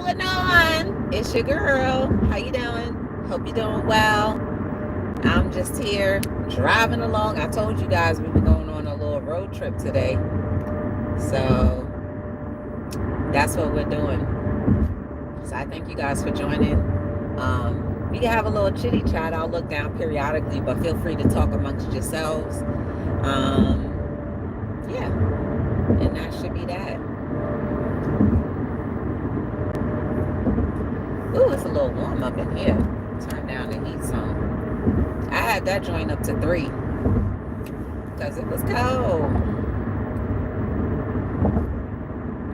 going on? It's your girl. How you doing? Hope you're doing well. I'm just here driving along. I told you guys we were going on a little road trip today. So that's what we're doing. So I thank you guys for joining. We can have a little chitty chat. I'll look down periodically, but feel free to talk amongst yourselves. Yeah, and that should be that. Ooh, it's a little warm up in here. Turn down the heat some. I had that joint up to 3 because it was cold.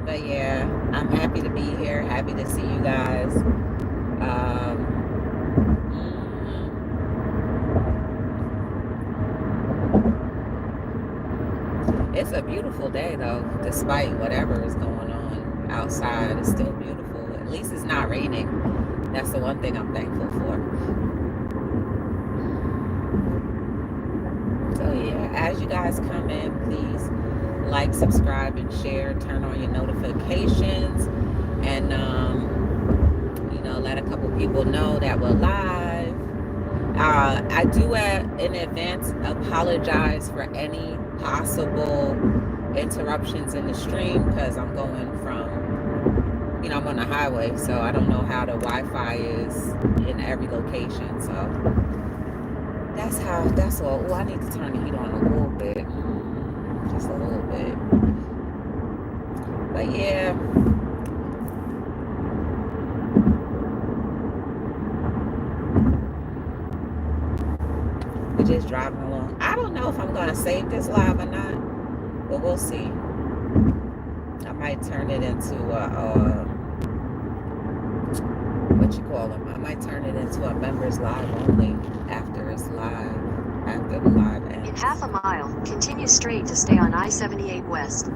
But yeah, I'm happy to be here. Happy to see you guys. It's a beautiful day though, despite whatever is going on outside. It's still beautiful. At least it's not raining. That's the one thing I'm thankful for. So yeah, as you guys come in, please like, subscribe, and share. Turn on your notifications, and let a couple people know that we're live. I do in advance apologize for any possible interruptions in the stream because I'm going from, I'm on the highway, so I don't know how the Wi-Fi is in every location. So that's all. Oh, I need to turn the heat on a little bit, just a little bit. But yeah. We're just driving along. I don't know if I'm going to save this live or not, but we'll see. I might turn it into what you call them. I might turn it into a members live only after it's live, after the live ends. In half a mile, continue straight to stay on I-78 West.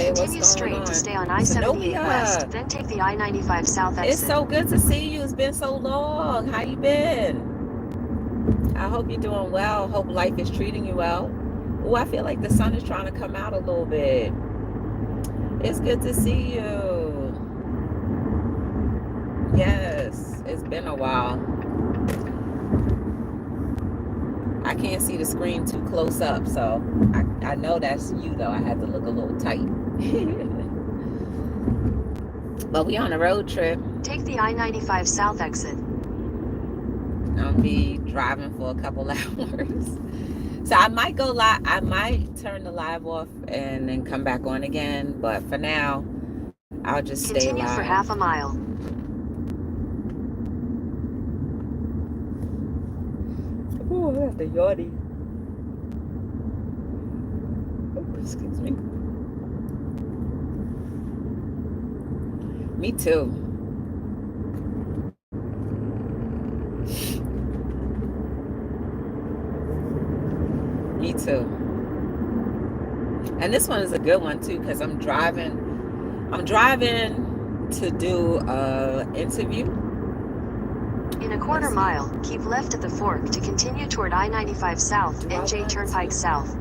Continue straight to stay on I-78 West, then take the I-95 South exit. It's so good to see you. It's been so long. How you been? I hope you're doing well. Hope life is treating you well. Oh, I feel like the sun is trying to come out a little bit. It's good to see you. Yes, it's been a while. I can't see the screen too close up, so I know that's you, though. I had to look a little tight. But we on a road trip. Take the I-95 South exit. I'll be driving for a couple hours. So I might go live. I might turn the live off and then come back on again. But for now, I'll just stay live. Continue for half a mile. Oh, I have to yawny. Oh, excuse me. Me too. Me too. And this one is a good one too because I'm driving to do an interview. In a quarter mile, keep left at the fork to continue toward I-95 South, NJ Turnpike South.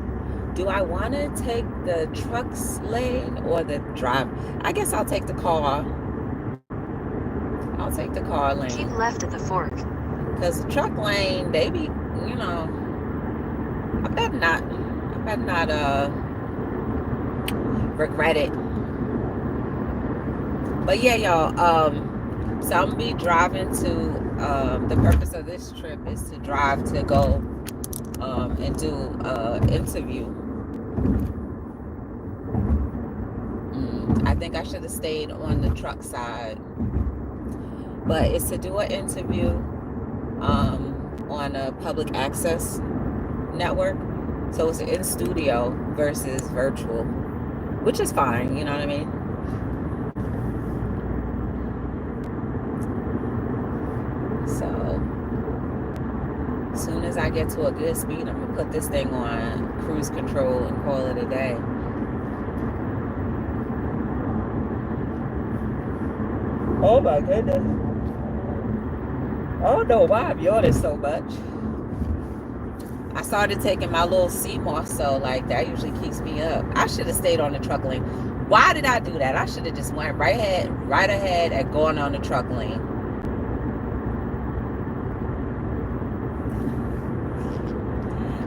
Do I want to take the trucks lane or the drive? I guess I'll take the car. I'll take the car lane. Keep left at the fork. Because the truck lane, they be, I better not regret it. But yeah, y'all, so I'm gonna be driving to, the purpose of this trip is to drive to go and do an interview. I think I should have stayed on the truck side. But it's to do an interview on a public access network. So it's in studio versus virtual, which is fine, you know what I mean? So as soon as I get to a good speed, I'm gonna put this thing on cruise control and call it a day. Oh my goodness. I don't know why I'm yawning so much. I started taking my little sea moss, so like that usually keeps me up. I should have stayed on the truck lane. Why did I do that? I should have just went right ahead and gone on the truck lane.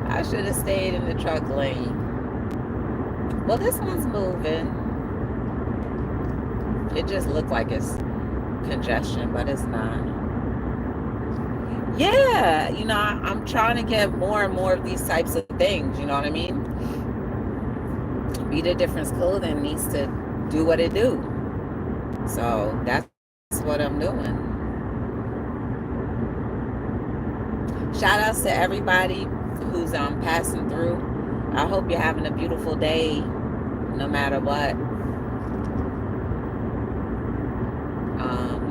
I should have stayed in the truck lane. Well, this one's moving. It just looked like it's congestion, but it's not. Yeah, you know, I'm trying to get more and more of these types of things, you know what I mean? Be the Difference Clothing needs to do what it do. So that's what I'm doing. Shout outs to everybody who's passing through. I hope you're having a beautiful day, no matter what.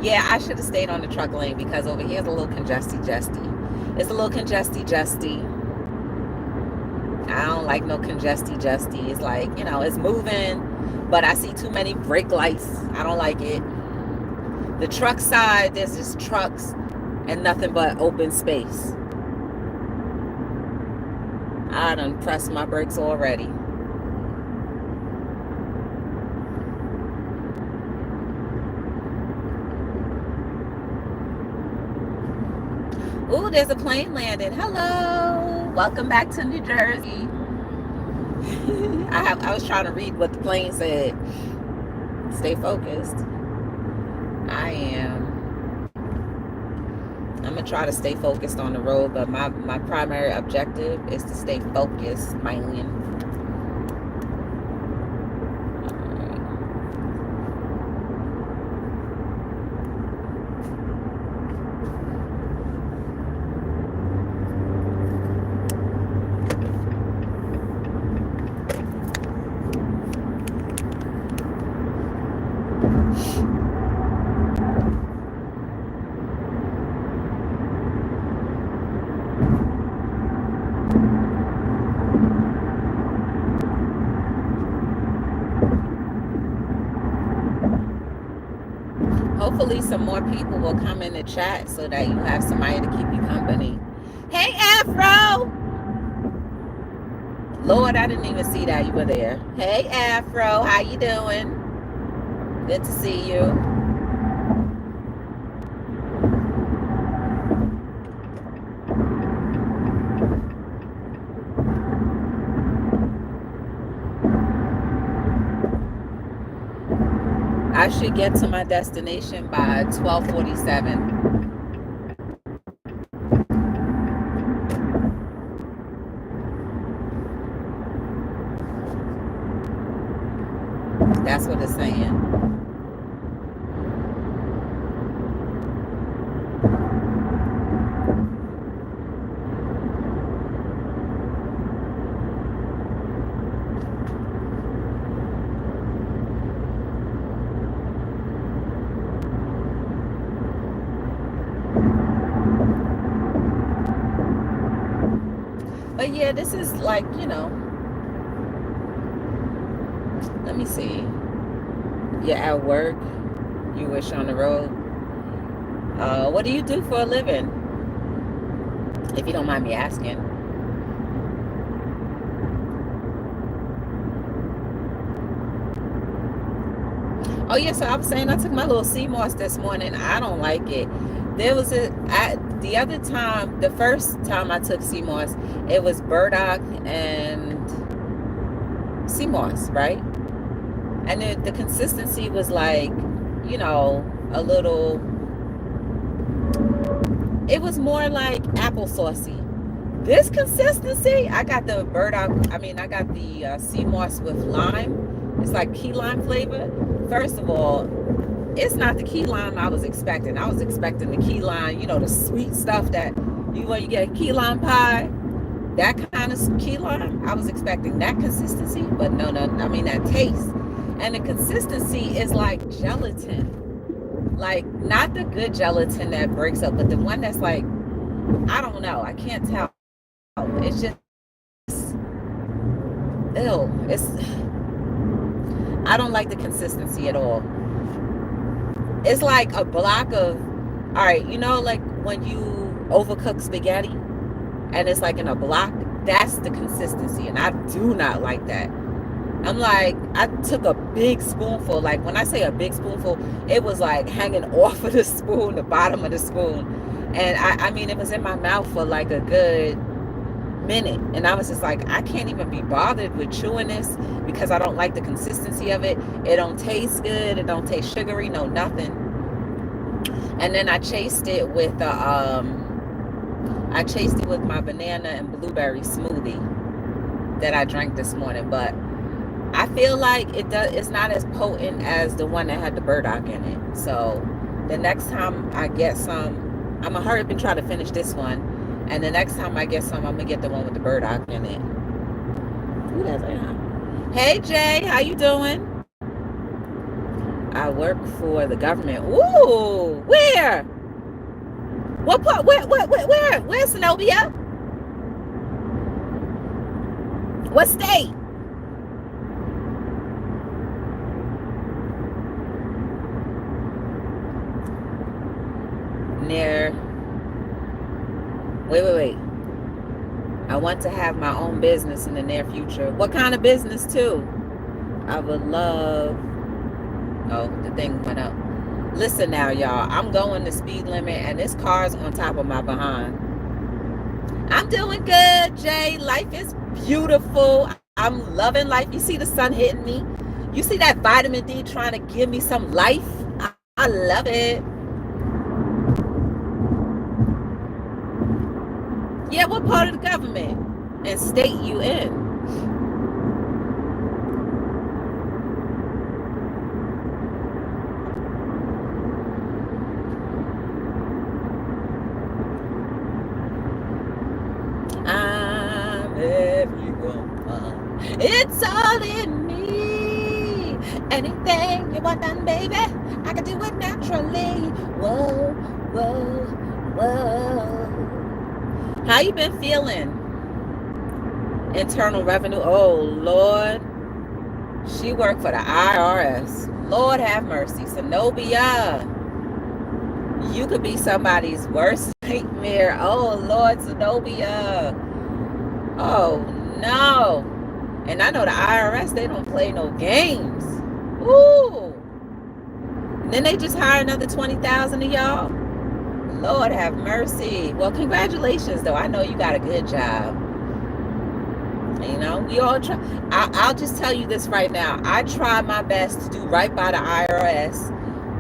Yeah, I should have stayed on the truck lane because over here is a little congesty-justy. It's a little congesty-justy. I don't like no congesty-justy. It's like, you know, it's moving, but I see too many brake lights. I don't like it. The truck side, there's just trucks and nothing but open space. I done pressed my brakes already. Ooh, there's a plane landing. Hello. Welcome back to New Jersey. I was trying to read what the plane said. Stay focused. I am. I'm going to try to stay focused on the road, but my primary objective is to stay focused, man. Hopefully some more people will come in the chat so that you have somebody to keep you company. Hey, Afro! Lord, I didn't even see that you were there. Hey, Afro, how you doing? Good to see you. I should get to my destination by 12:47. That's what it's saying. But yeah, this is like, you know, let me see. You're at work, you wish on the road. What do you do for a living? If you don't mind me asking. Oh yeah, so I was saying I took my little sea moss this morning. I don't like it. There was the other time, the first time I took sea moss, it was burdock and sea moss, right? And the consistency was like, you know, a little, it was more like applesaucey. This consistency, I got the burdock, I got the sea moss with lime. It's like key lime flavor. First of all, it's not the key lime I was expecting. I was expecting the key lime, you know, the sweet stuff that when you get a key lime pie, that kind of key lime. I was expecting that consistency, but no, that taste. And the consistency is like gelatin. Like, not the good gelatin that breaks up, but the one that's like, I don't know. I can't tell. It's just, ew. I don't like the consistency at all. It's like a block of, all right, you know, like when you overcook spaghetti and it's like in a block, that's the consistency. And I do not like that. I'm like, I took a big spoonful. Like when I say a big spoonful, it was like hanging off of the spoon, the bottom of the spoon. And I mean, it was in my mouth for like a good minute. And I was just like, I can't even be bothered with chewing this because I don't like the consistency of it. It don't taste good. It don't taste sugary, no nothing. And then I chased it with my banana and blueberry smoothie that I drank this morning. But I feel like it's not as potent as the one that had the burdock in it. So the next time I get some, I'm gonna hurry up and try to finish this one. And the next time I get some, I'm gonna get the one with the burdock in it. Who does that? Hey Jay, how you doing? I work for the government. Ooh, where? What part? Where? Where's Zenobia? What state? Near. Wait. I want to have my own business in the near future. What kind of business too? I would love. Oh, the thing went up. Listen now, y'all. I'm going the speed limit and this car's on top of my behind. I'm doing good, Jay. Life is beautiful. I'm loving life. You see the sun hitting me? You see that vitamin D trying to give me some life? I love it. Yeah, what part of the government and state you in? I'm everyone. It's all in me. Anything you want done, baby, I can do it naturally. Whoa. How you been feeling? Internal Revenue. Oh, Lord. She worked for the IRS. Lord have mercy. Zenobia. You could be somebody's worst nightmare. Oh, Lord, Zenobia. Oh, no. And I know the IRS, they don't play no games. Ooh. And then they just hire another 20,000 of y'all. Lord have mercy. Well, congratulations, though. I know you got a good job. You know, we all try. I'll just tell you this right now. I try my best to do right by the IRS.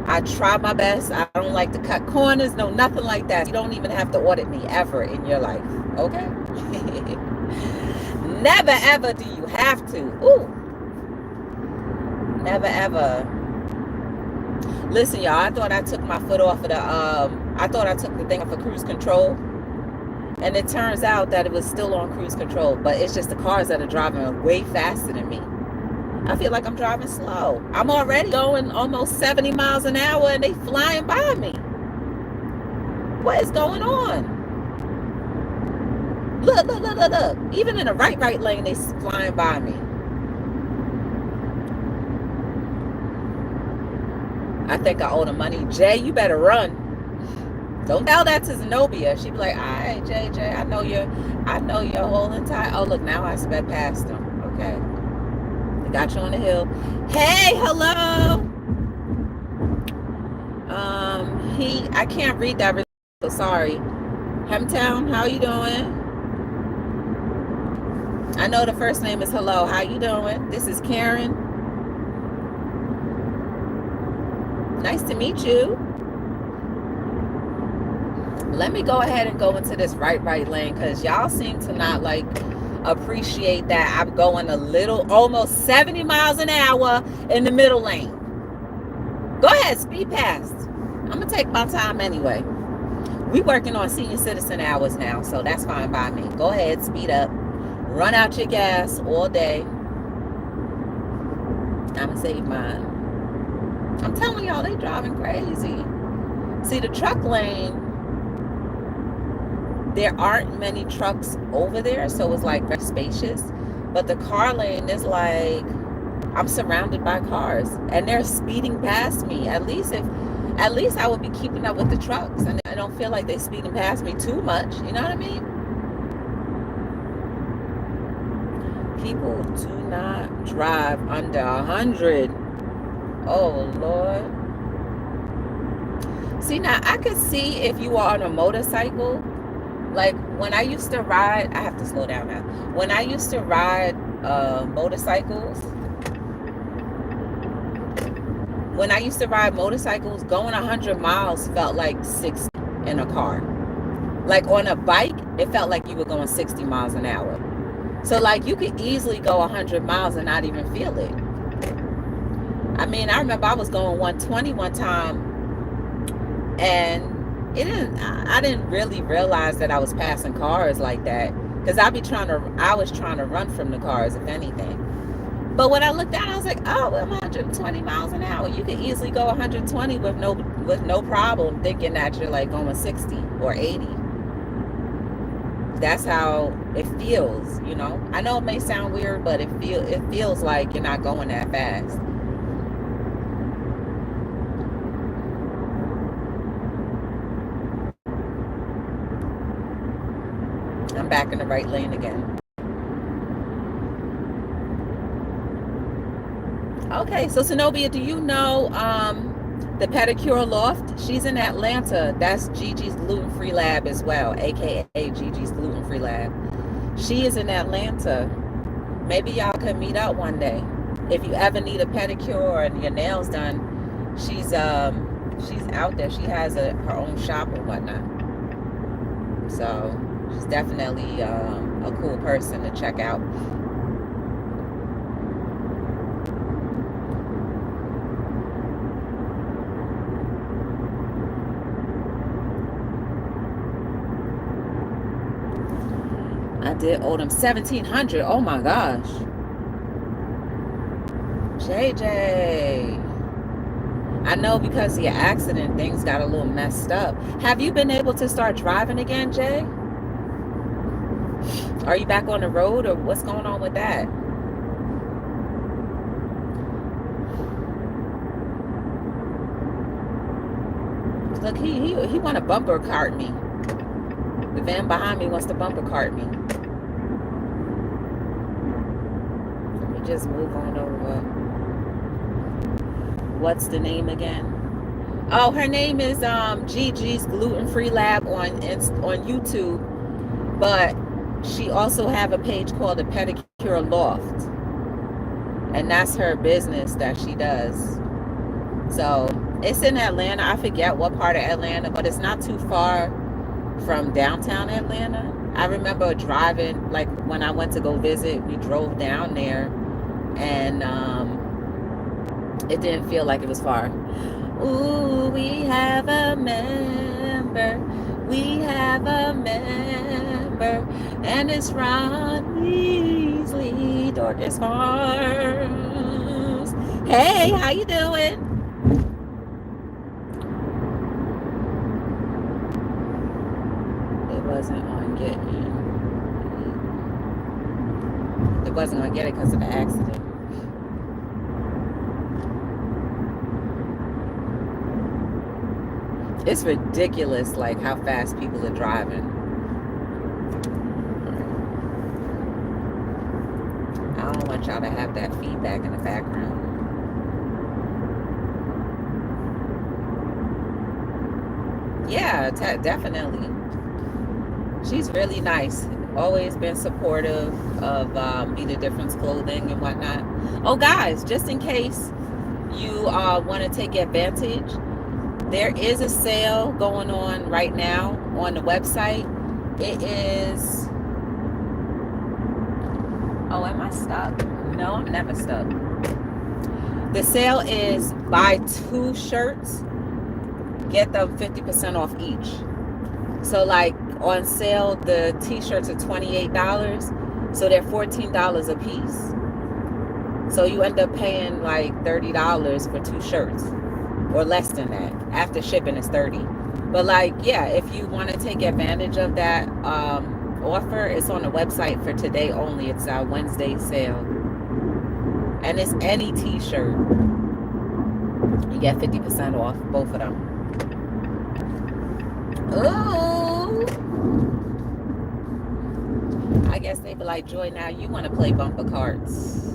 I try my best. I don't like to cut corners. No, nothing like that. You don't even have to audit me ever in your life. Okay? Never, ever do you have to. Ooh. Never, ever. Listen, y'all, I thought I took my foot off of the, I thought I took the thing off of cruise control. And it turns out that it was still on cruise control. But it's just the cars that are driving way faster than me. I feel like I'm driving slow. I'm already going almost 70 miles an hour and they flying by me. What is going on? Look. Even in the right lane, they flying by me. I think I owe the money. Jay, you better run. Don't tell that to Zenobia. She'd be like, all right, Jay, I know your whole entire. Oh, look, now I sped past them. Okay. I got you on the hill. Hey, hello. I can't read that. So sorry. Hemtown, how you doing? I know the first name is hello. How you doing? This is Karen. Nice to meet you. Let me go ahead and go into this right lane because y'all seem to not like appreciate that I'm going a little, almost 70 miles an hour in the middle lane. Go ahead, speed past. I'm gonna take my time anyway. We working on senior citizen hours now, so that's fine by me. Go ahead, speed up. Run out your gas all day. I'm gonna save mine. I'm telling y'all, they driving crazy. See, the truck lane, there aren't many trucks over there, so it's like very spacious. But the car lane is like, I'm surrounded by cars and they're speeding past me. At least at least I would be keeping up with the trucks, and I don't feel like they speeding past me too much. You know what I mean? People do not drive under 100. Oh, Lord. See, now, I could see if you are on a motorcycle. Like, when I used to ride, I have to slow down now. When I used to ride motorcycles, going 100 miles felt like 60 in a car. Like, on a bike, it felt like you were going 60 miles an hour. So, like, you could easily go 100 miles and not even feel it. I mean, I remember I was going 120 one time, and I didn't really realize that I was passing cars like that, because I was trying to run from the cars, if anything. But when I looked down, I was like, oh, I'm 120 miles an hour. You could easily go 120 with no problem, thinking that you're like going 60 or 80. That's how it feels, you know. I know it may sound weird, but it feels like you're not going that fast. I'm back in the right lane again. Okay, so Zenobia, do you know the Pedicure Loft? She's in Atlanta. That's Gigi's Gluten-Free Lab as well, aka Gigi's Gluten-Free Lab. She is in Atlanta. Maybe y'all could meet up one day. If you ever need a pedicure and your nails done, she's out there. She has her own shop and whatnot. So she's definitely a cool person to check out. I did owe them $1,700. Oh my gosh. JJ. I know because of your accident, things got a little messed up. Have you been able to start driving again, Jay? Are you back on the road, or what's going on with that? Look, he want to bumper cart me. The van behind me wants to bumper cart me. Let me just move on over. What's the name again? Oh, her name is Gigi's Gluten-Free Lab on YouTube, but she also have a page called the Pedicure Loft, and that's her business that she does. So it's in Atlanta. I forget what part of Atlanta, but it's not too far from downtown Atlanta. I remember driving, like when I went to go visit, we drove down there, and it didn't feel like it was far. Ooh, we have a member. We have a member. And it's Ron Weasley, Dorcas Farms. Hey, how you doing? It wasn't on get it because of the accident. It's ridiculous, like, how fast people are driving. I don't want y'all to have that feedback in the background. Yeah, definitely. She's really nice. Always been supportive of Be the Difference clothing and whatnot. Oh, guys, just in case you want to take advantage, there is a sale going on right now on the website. It is... Oh, am I stuck? No, I'm never stuck. The sale is buy 2 shirts, get them 50% off each. So, like, on sale, the t-shirts are $28, so they're $14 a piece. So you end up paying like $30 for 2 shirts, or less than that. After shipping is $30. But, like, yeah, if you want to take advantage of that offer, it's on the website for today only. It's our Wednesday sale, and it's any t-shirt. You get 50% off both of them. Ooh. I guess they be like, Joy, now you want to play bumper cards.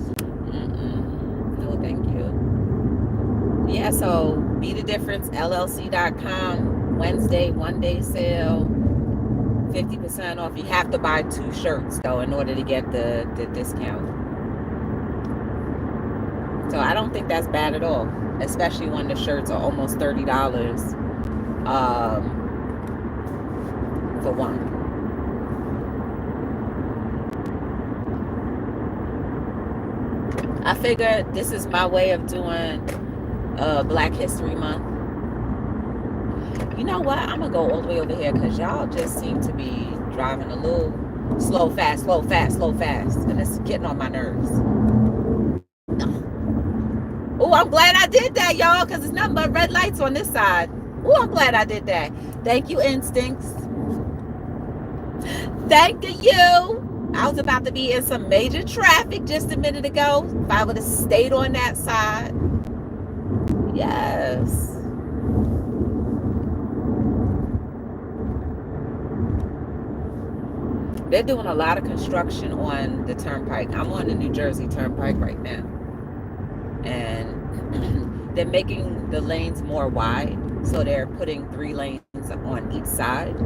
No, thank you. Yeah, so btdifferencellc.com, Wednesday, one-day sale, 50% off. You have to buy 2 shirts, though, in order to get the discount. So I don't think that's bad at all, especially when the shirts are almost $30 for one. I figured this is my way of doing Black History Month. You know what? I'm going to go all the way over here because y'all just seem to be driving a little slow, fast, slow, fast, slow, fast. And it's getting on my nerves. Oh, I'm glad I did that, y'all, because it's nothing but red lights on this side. Oh, I'm glad I did that. Thank you, Instincts. Thank you. I was about to be in some major traffic just a minute ago. If I would have stayed on that side. Yes. They're doing a lot of construction on the turnpike. I'm on the New Jersey Turnpike right now. And they're making the lanes more wide. So they're putting 3 lanes on each side.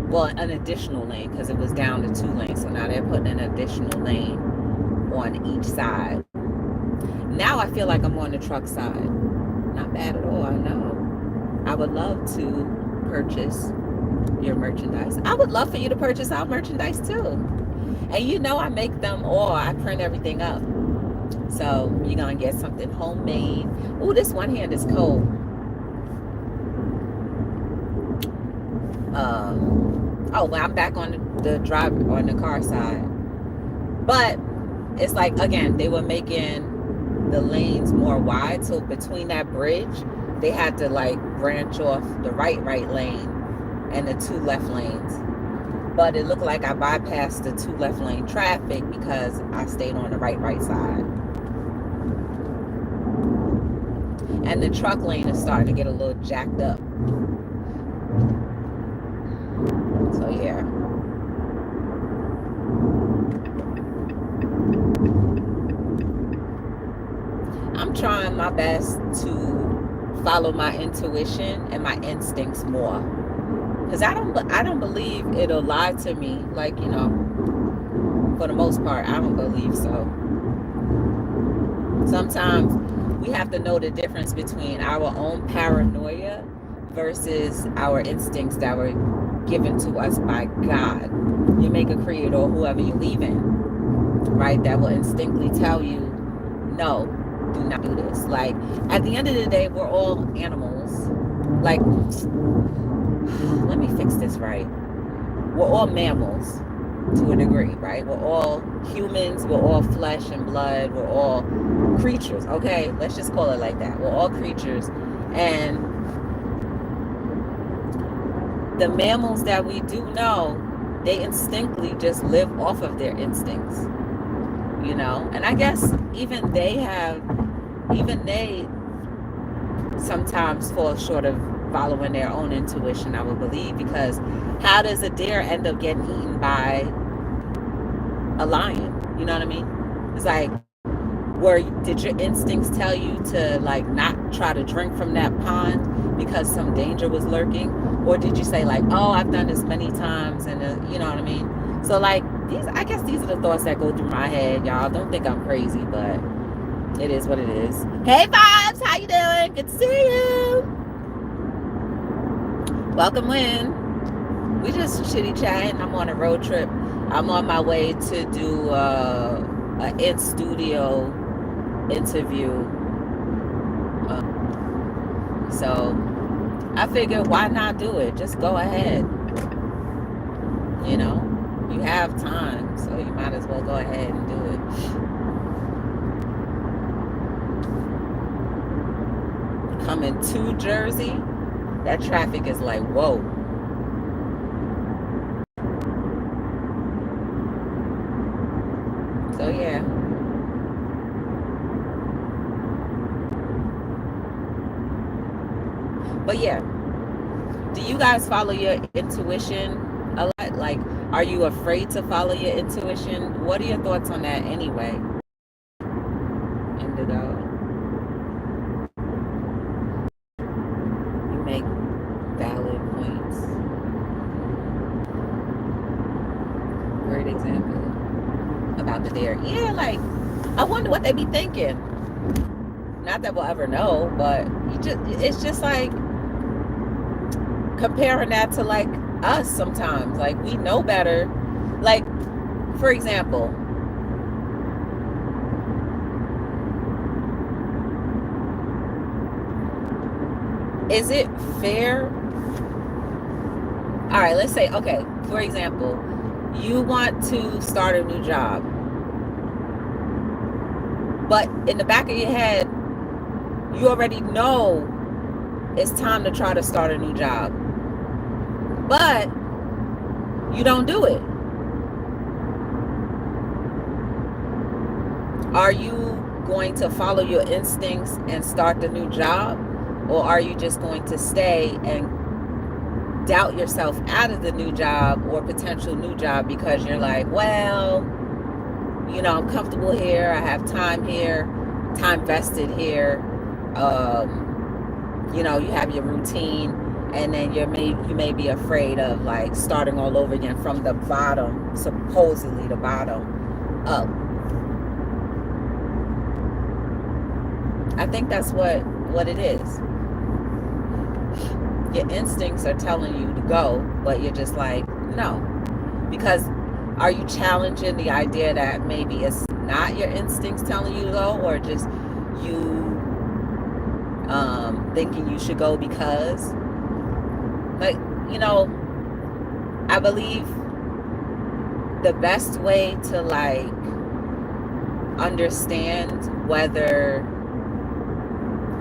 Well, an additional lane because it was down to 2 lanes. So now they're putting an additional lane on each side. Now I feel like I'm on the truck side. Not bad at all, I know. I would love to purchase your merchandise. I would love for you to purchase our merchandise too. And you know I make them all. I print everything up. So you're going to get something homemade. Ooh, this one hand is cold. Oh, well, I'm back on the driver, on the car side. But it's like, again, they were making the lanes more wide. So between that bridge, they had to like branch off the right lane and the 2 left lanes. But it looked like I bypassed the 2 left lane traffic because I stayed on the right side. And the truck lane is starting to get a little jacked up. So yeah. I'm trying my best to follow my intuition and my instincts more. Because I don't believe it'll lie to me. Like, you know, for the most part, I don't believe so. Sometimes we have to know the difference between our own paranoia versus our instincts that were given to us by God, your maker, creator, or whoever you believe in, right? That will instinctively tell you, no, do not do this. Like, at the end of the day, we're all animals. Like, let me fix this right. We're all mammals to a degree, right? We're all humans. We're all flesh and blood. We're all creatures, okay? Let's just call it like that. We're all creatures. And the mammals that we do know, they instinctively just live off of their instincts, you know? And I guess even they sometimes fall short of following their own intuition, I would believe, because how does a deer end up getting eaten by a lion? You know what I mean? It's like, did your instincts tell you to like not try to drink from that pond because some danger was lurking? Or did you say like, oh, I've done this many times, and you know what I mean? So like, I guess these are the thoughts that go through my head, y'all. Don't think I'm crazy, but it is what it is. Hey Vibes, how you doing? Good to see you. Welcome in. We just chitty chatting. I'm on a road trip. I'm on my way to do an in studio interview. So I figured, why not do it? Just go ahead. You know, you have time, so you might as well go ahead and do it. Coming to Jersey, that traffic is like, whoa. So yeah. But yeah, Do you guys follow your intuition a lot? Like, are you afraid to follow your intuition? What are your thoughts on that anyway? Indigo. You make valid points. Great example about the dare. Yeah, like, I wonder what they be thinking. Not that we'll ever know, but it's just like comparing that to like us sometimes. Like, we know better. Like, for example, is it fair? All right, let's say, okay, for example, you want to start a new job, but in the back of your head, you already know it's time to try to start a new job, but you don't do it. Are you going to follow your instincts and start the new job? Or are you just going to stay and doubt yourself out of the new job or potential new job because you're like, well, you know, I'm comfortable here. I have time here, time vested here. You know, you have your routine, and then you may be afraid of like starting all over again from the bottom, supposedly the bottom up. I think that's what it is. Your instincts are telling you to go, but you're just like, no. Because are you challenging the idea that maybe it's not your instincts telling you to go, or just you thinking you should go because, like, you know, I believe the best way to like understand whether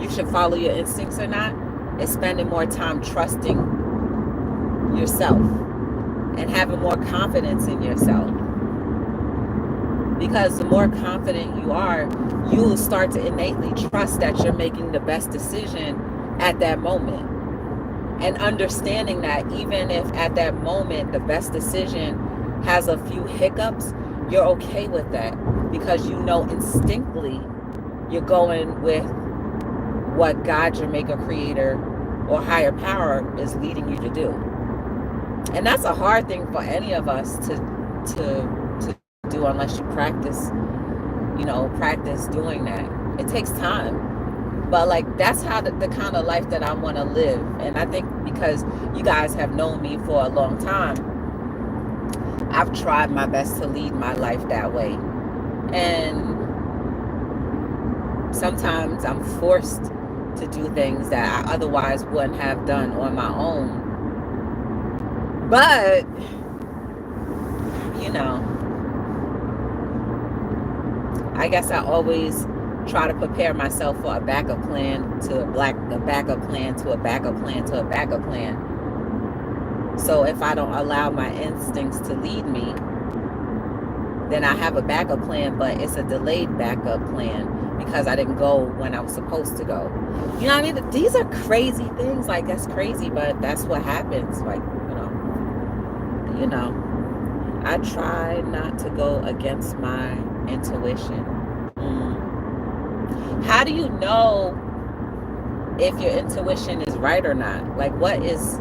you should follow your instincts or not is spending more time trusting yourself and having more confidence in yourself. Because the more confident you are, you will start to innately trust that you're making the best decision at that moment. And understanding that even if at that moment the best decision has a few hiccups, you're okay with that, because you know instinctively you're going with what God, your maker, creator, or higher power is leading you to do. And that's a hard thing for any of us to do unless you practice doing that. It takes time. But like, that's how the kind of life that I want to live. And I think because you guys have known me for a long time, I've tried my best to lead my life that way. And sometimes I'm forced to do things that I otherwise wouldn't have done on my own. But, you know, I guess I always try to prepare myself for a backup plan to a backup plan to a backup plan to a backup plan. So if I don't allow my instincts to lead me, then I have a backup plan, but it's a delayed backup plan because I didn't go when I was supposed to go. You know what I mean? These are crazy things. Like, that's crazy, but that's what happens. Like, you know, I try not to go against my intuition. How do you know if your intuition is right or not? Like, what is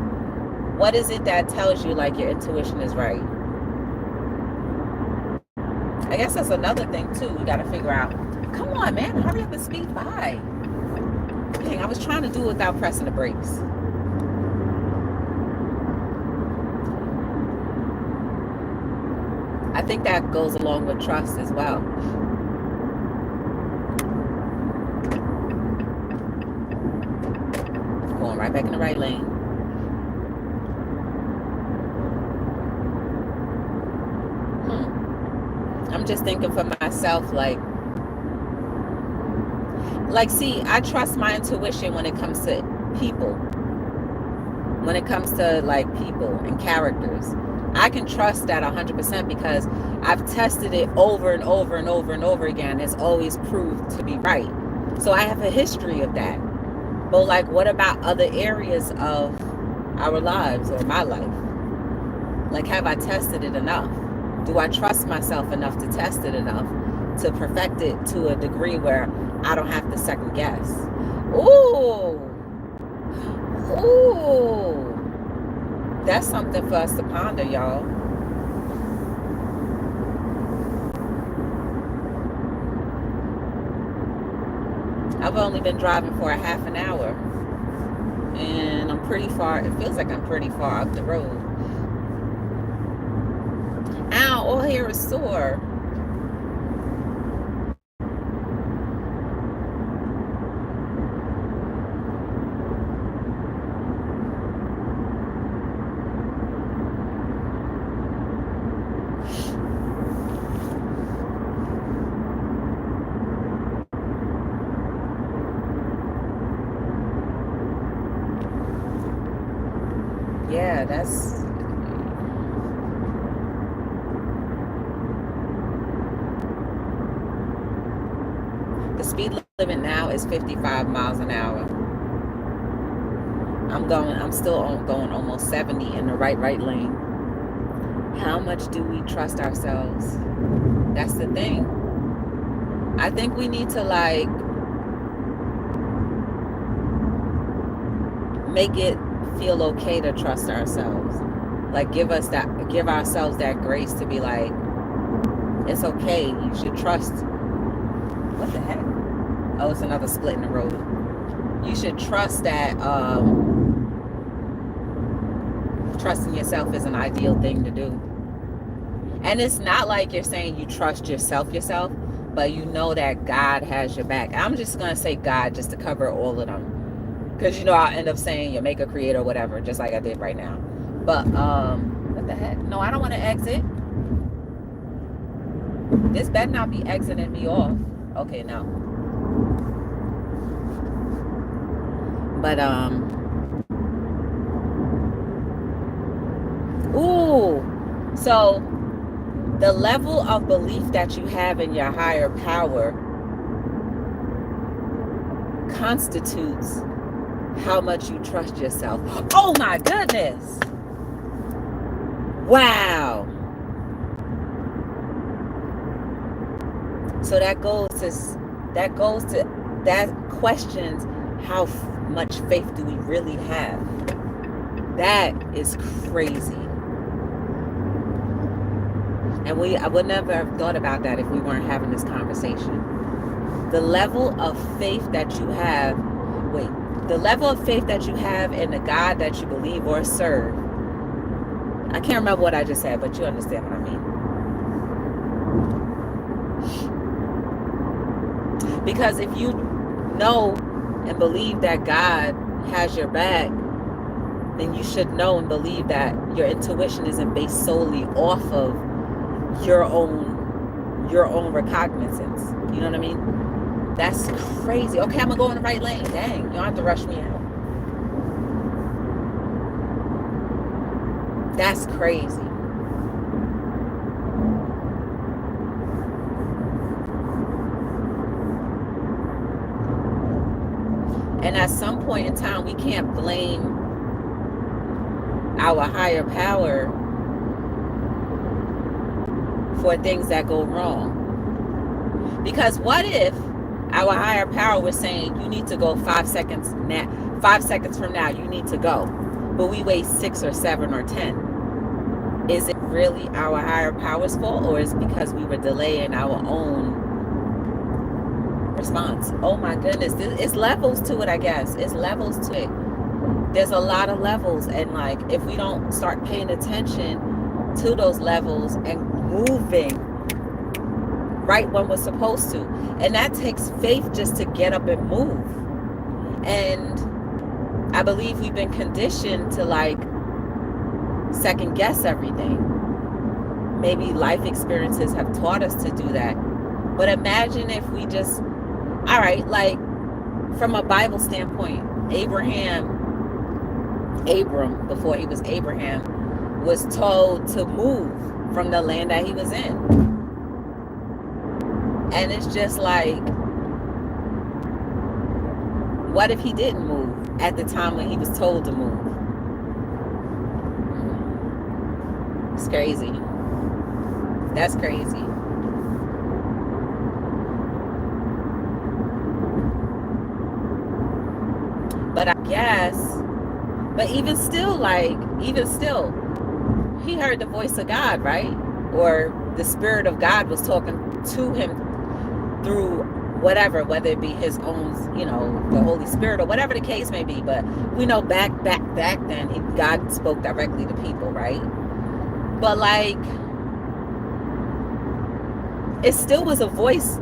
it that tells you like your intuition is right? I guess that's another thing too. We got to figure out. Come on, man, hurry up and speed by. Dang, I was trying to do it without pressing the brakes. I think that goes along with trust as well. Going right back in the right lane. I'm just thinking for myself, like, see, I trust my intuition when it comes to people. When it comes to like people and characters, I can trust that 100% because I've tested it over and over and over and over again. It's always proved to be right. So I have a history of that. But like, what about other areas of our lives or my life? Like, have I tested it enough? Do I trust myself enough to test it enough to perfect it to a degree where I don't have to second guess? Ooh, ooh, that's something for us to ponder, y'all. I've only been driving for a half an hour, and I'm pretty far. It feels like I'm pretty far up the road. Ow, all here is sore. Yeah, that's... The speed limit now is 55 miles an hour. I'm still going almost 70 in the right lane. How much do we trust ourselves? That's the thing. I think we need to, like, make it feel okay to trust ourselves. Like, give ourselves that grace to be like, it's okay. You should trust. What the heck? Oh, it's another split in the road. You should trust that trusting yourself is an ideal thing to do. And it's not like you're saying you trust yourself, but you know that God has your back. I'm just going to say God just to cover all of them. Because, you know, I'll end up saying your maker, creator, whatever, just like I did right now. But, what the heck? No, I don't want to exit. This better not be exiting me off. Okay, no. But, ooh. So, the level of belief that you have in your higher power constitutes how much you trust yourself. Oh my goodness. Wow. So that questions how much faith do we really have. That is crazy. And I would never have thought about that if we weren't having this conversation. The level of faith that you have, the level of faith that you have in the God that you believe or serve. I can't remember what I just said, but you understand what I mean. Because if you know and believe that God has your back, then you should know and believe that your intuition isn't based solely off of your own recognizance. You know what I mean? That's crazy. Okay, I'm gonna go in the right lane. Dang, you don't have to rush me out. That's crazy. And at some point in time, we can't blame our higher power for things that go wrong. Because what if our higher power was saying, you need to go 5 seconds now, 5 seconds from now, you need to go. But we wait 6 or 7 or 10. Is it really our higher power's fault, or is it because we were delaying our own response? Oh my goodness. It's levels to it, I guess. It's levels to it. There's a lot of levels. And like, if we don't start paying attention to those levels and moving right when we're supposed to, and that takes faith just to get up and move. And I believe we've been conditioned to like second guess everything. Maybe life experiences have taught us to do that. But imagine if we just, all right, like from a Bible standpoint, Abram, before he was Abraham, was told to move from the land that he was in. And it's just like, what if he didn't move at the time when he was told to move? It's crazy. That's crazy. But I guess, but even still, he heard the voice of God, right? Or the Spirit of God was talking to him through whatever, whether it be his own, the Holy Spirit or whatever the case may be. But we know back then, God spoke directly to people, right? But like, it still was a voice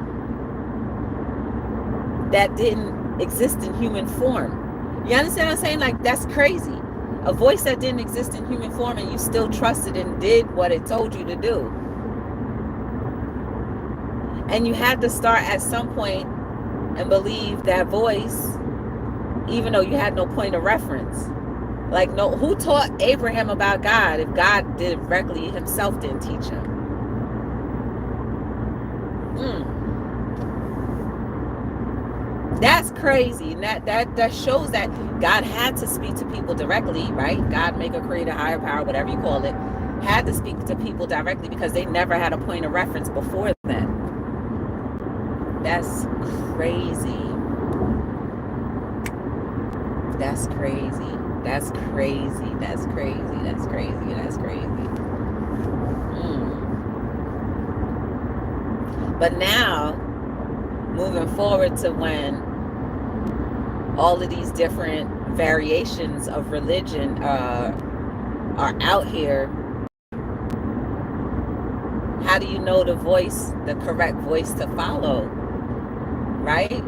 that didn't exist in human form. You understand what I'm saying? Like, that's crazy. A voice that didn't exist in human form, and you still trusted and did what it told you to do. And you had to start at some point and believe that voice, even though you had no point of reference. Like, no, who taught Abraham about God if God directly himself didn't teach him? That's crazy. And that shows that God had to speak to people directly, right? God, maker, creator, higher power, whatever you call it, had to speak to people directly because they never had a point of reference before then. That's crazy. That's crazy. That's crazy. That's crazy. That's crazy. That's crazy. But now, moving forward to when all of these different variations of religion are out here, how do you know the correct voice to follow, right?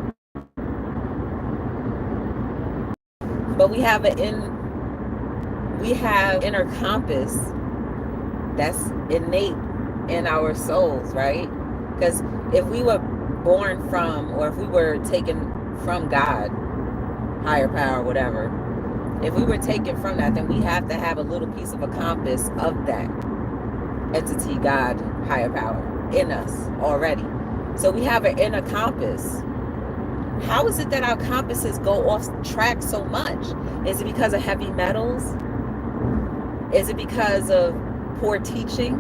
But we have inner compass that's innate in our souls, right? Because if we were born from, or if we were taken from God, higher power, whatever, if we were taken from that, then we have to have a little piece of a compass of that entity, God, higher power, in us already. So we have an inner compass. How is it that our compasses go off track so much? Is it because of heavy metals? Is it because of poor teaching?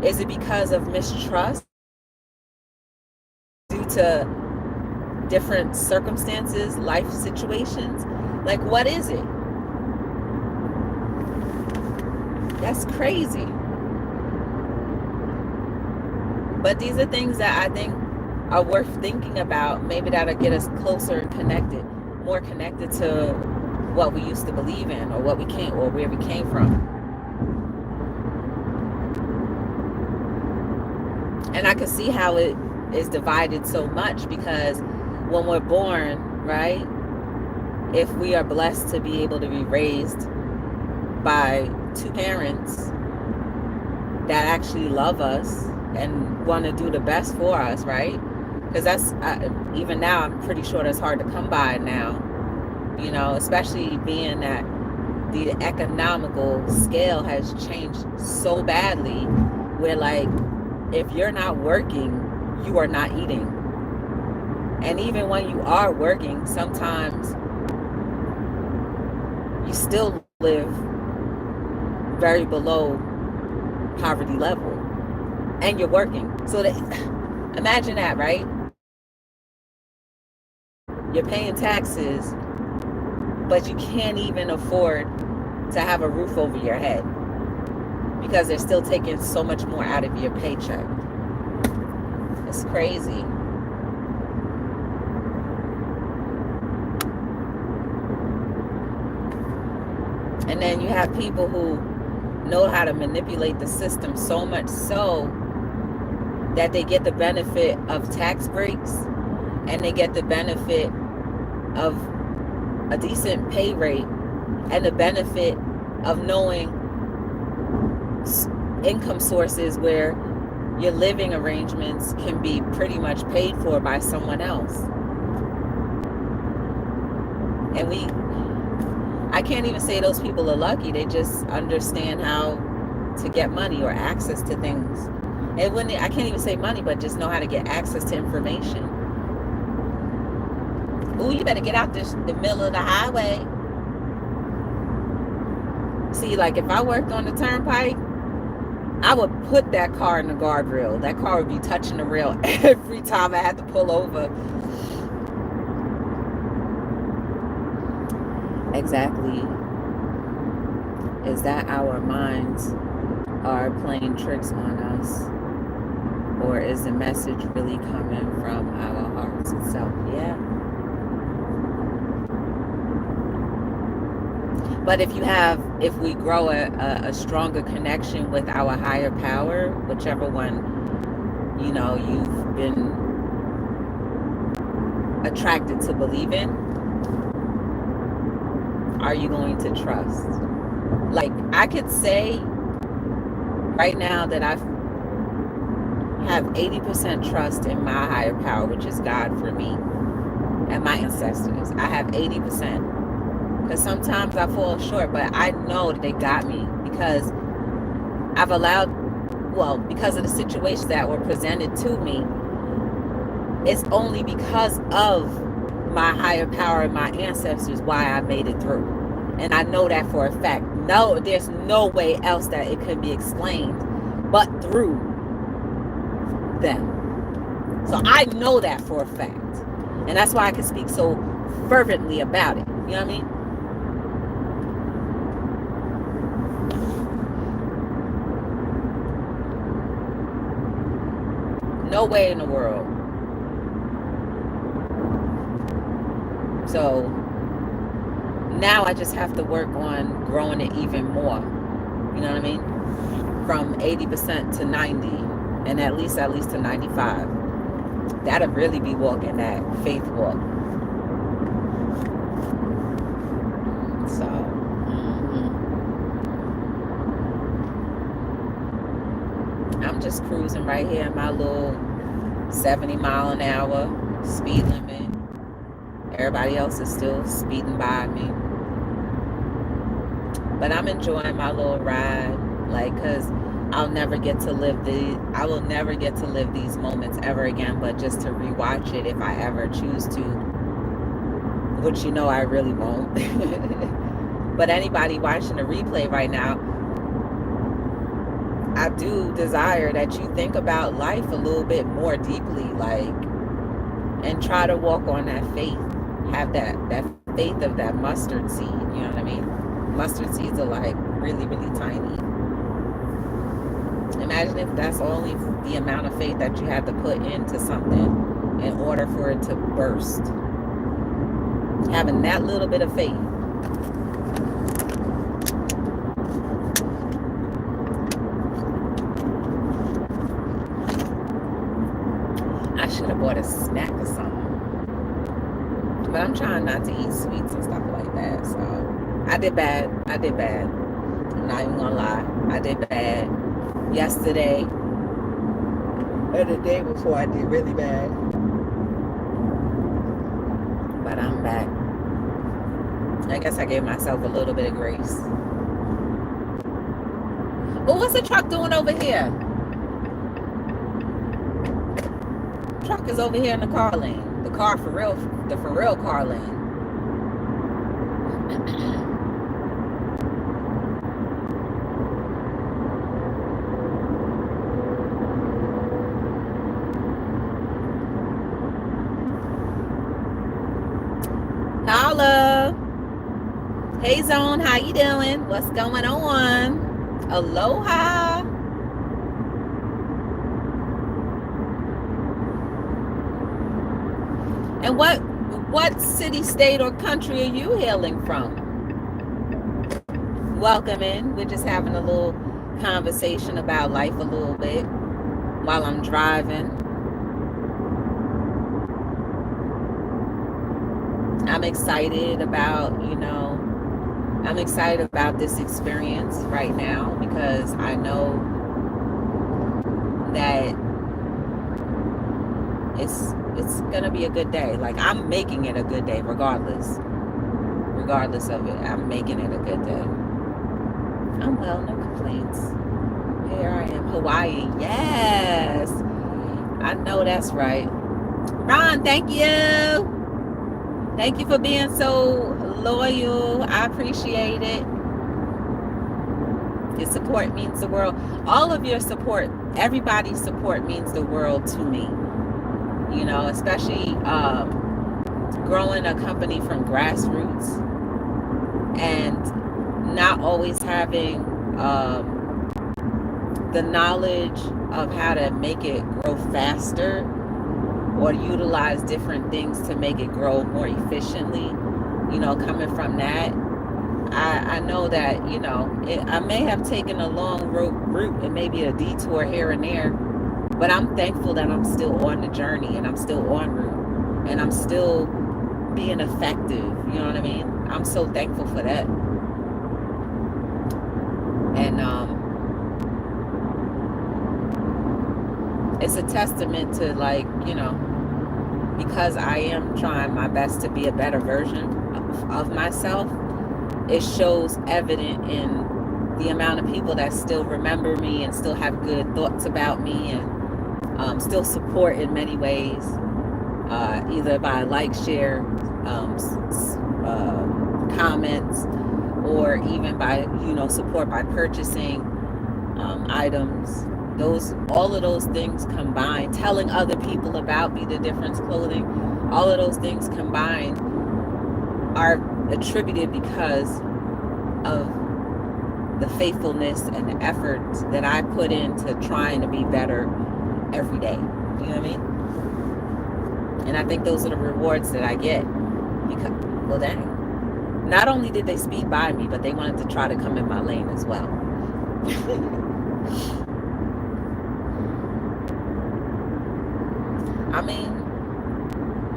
Is it because of mistrust due to different circumstances, life situations? Like, what is it? That's crazy. But these are things that I think are worth thinking about. Maybe that'll get us closer and connected, more connected to what we used to believe in, or what we came, or where we came from. And I can see how it is divided so much, because when we're born, right, if we are blessed to be able to be raised by two parents that actually love us and want to do the best for us, right? Because that's, even now, I'm pretty sure that's hard to come by now, especially being that the economical scale has changed so badly, where, like, if you're not working, you are not eating. And even when you are working, sometimes you still live very below poverty level, and you're working. So imagine that, right? You're paying taxes, but you can't even afford to have a roof over your head because they're still taking so much more out of your paycheck. It's crazy. And then you have people who know how to manipulate the system so much so that they get the benefit of tax breaks, and they get the benefit of a decent pay rate, and the benefit of knowing income sources where your living arrangements can be pretty much paid for by someone else. And I can't even say those people are lucky. They just understand how to get money or access to things. And I can't even say money, but just know how to get access to information. Ooh, you better get out the middle of the highway. See, like, if I worked on the turnpike, I would put that car in the guardrail. That car would be touching the rail every time I had to pull over. Exactly. Is that our minds are playing tricks on us? Or is the message really coming from our hearts itself? Yeah. But if we grow a stronger connection with our higher power, whichever one, you've been attracted to believe in, are you going to trust? Like, I could say right now that I have 80% trust in my higher power, which is God for me, and my ancestors. I have 80%. Because sometimes I fall short, but I know that they got me because I've allowed, because of the situations that were presented to me, it's only because of my higher power and my ancestors why I made it through. And I know that for a fact. No, there's no way else that it could be explained but through them. So I know that for a fact. And that's why I can speak so fervently about it. You know what I mean? No way in the world. So now I just have to work on growing it even more. You know what I mean? From 80% to 90, and at least to 95. That'll really be walking that faith walk. So, I'm just cruising right here in my little 70 mile an hour speed limit. Everybody else is still speeding by me. But I'm enjoying my little ride, because I will never get to live these moments ever again, but just to rewatch it if I ever choose to, which I really won't. But anybody watching the replay right now, I do desire that you think about life a little bit more deeply, and try to walk on that faith. Have that faith of that mustard seed, you know what I mean? Mustard seeds are really, really tiny. Imagine if that's only the amount of faith that you have to put into something in order for it to burst. Having that little bit of faith. I should have bought a snack or something. But I'm trying not to eat sweets and stuff like that. So I did bad. I'm not even gonna lie. I did bad yesterday and the day before. I did really bad. But I'm back. I guess I gave myself a little bit of grace. Oh, what's the truck doing over here? The truck is over here in the car lane. The for real car lane. Holla. Hey Zone, how you doing? What's going on? Aloha. And what city, state, or country are you hailing from? Welcome in. We're just having a little conversation about life a little bit while I'm driving. I'm excited about, this experience right now because I know that it's gonna be a good day. I'm making it a good day regardless of it. I'm making it a good day. I'm well, no complaints. Here I am, Hawaii. Yes, I know that's right. Ron, thank you for being so loyal. I appreciate it. Your support means the world. All of your support, everybody's support means the world to me. You know, especially growing a company from grassroots and not always having the knowledge of how to make it grow faster or utilize different things to make it grow more efficiently. You know, coming from that, I know that, you know, I may have taken a long route and maybe a detour here and there, but I'm thankful that I'm still on the journey and I'm still en route and I'm still being effective. You know what I mean? I'm so thankful for that. And it's a testament to, like, you know, because I am trying my best to be a better version of myself, it shows evident in the amount of people that still remember me and still have good thoughts about me and still support in many ways, either by like, share, comments, or even by, you know, support by purchasing items. All of those things combined, telling other people about Be the Difference clothing, all of those things combined are attributed because of the faithfulness and the effort that I put into trying to be better every day. You know what I mean? And I think those are the rewards that I get. Because, well, dang. Not only did they speed by me, but they wanted to try to come in my lane as well. I mean,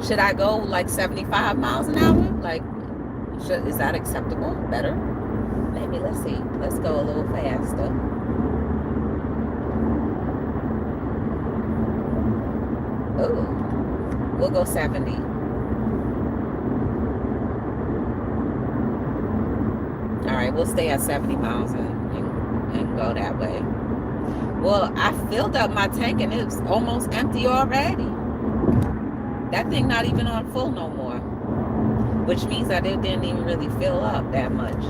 should I go like 75 miles an hour? Like, is that acceptable? Better? Maybe, let's see. Let's go a little faster. Ooh, we'll go 70. All right, we'll stay at 70 miles and go that way. Well, I filled up my tank and it's almost empty already. That thing not even on full no more, which means that it didn't even really fill up that much.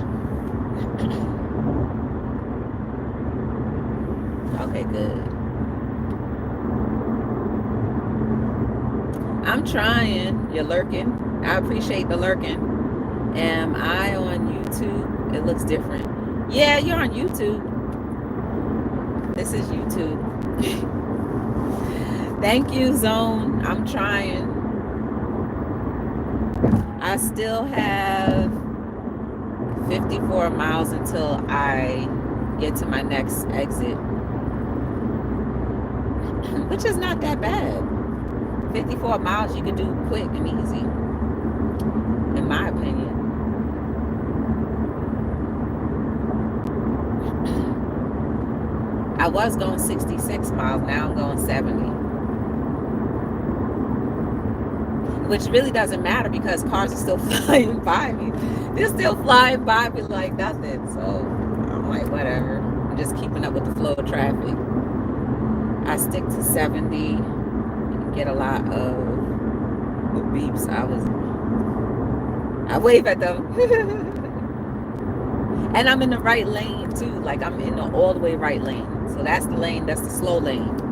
Okay, good. I'm trying. You're lurking. I appreciate the lurking. Am I on YouTube? It looks different. Yeah, you're on YouTube. This is YouTube. Thank you, Zone. I'm trying. I still have 54 miles until I get to my next exit, which is not that bad. 54 miles you can do quick and easy, in my opinion. I was going 66 miles, now I'm going 70. Which really doesn't matter because cars are still flying by me. They're still flying by me like nothing. So I'm like, whatever. I'm just keeping up with the flow of traffic. I stick to 70. Get a lot of beeps. I wave at them. And I'm in the right lane too. Like, I'm in the all the way right lane. So that's the lane, that's the slow lane.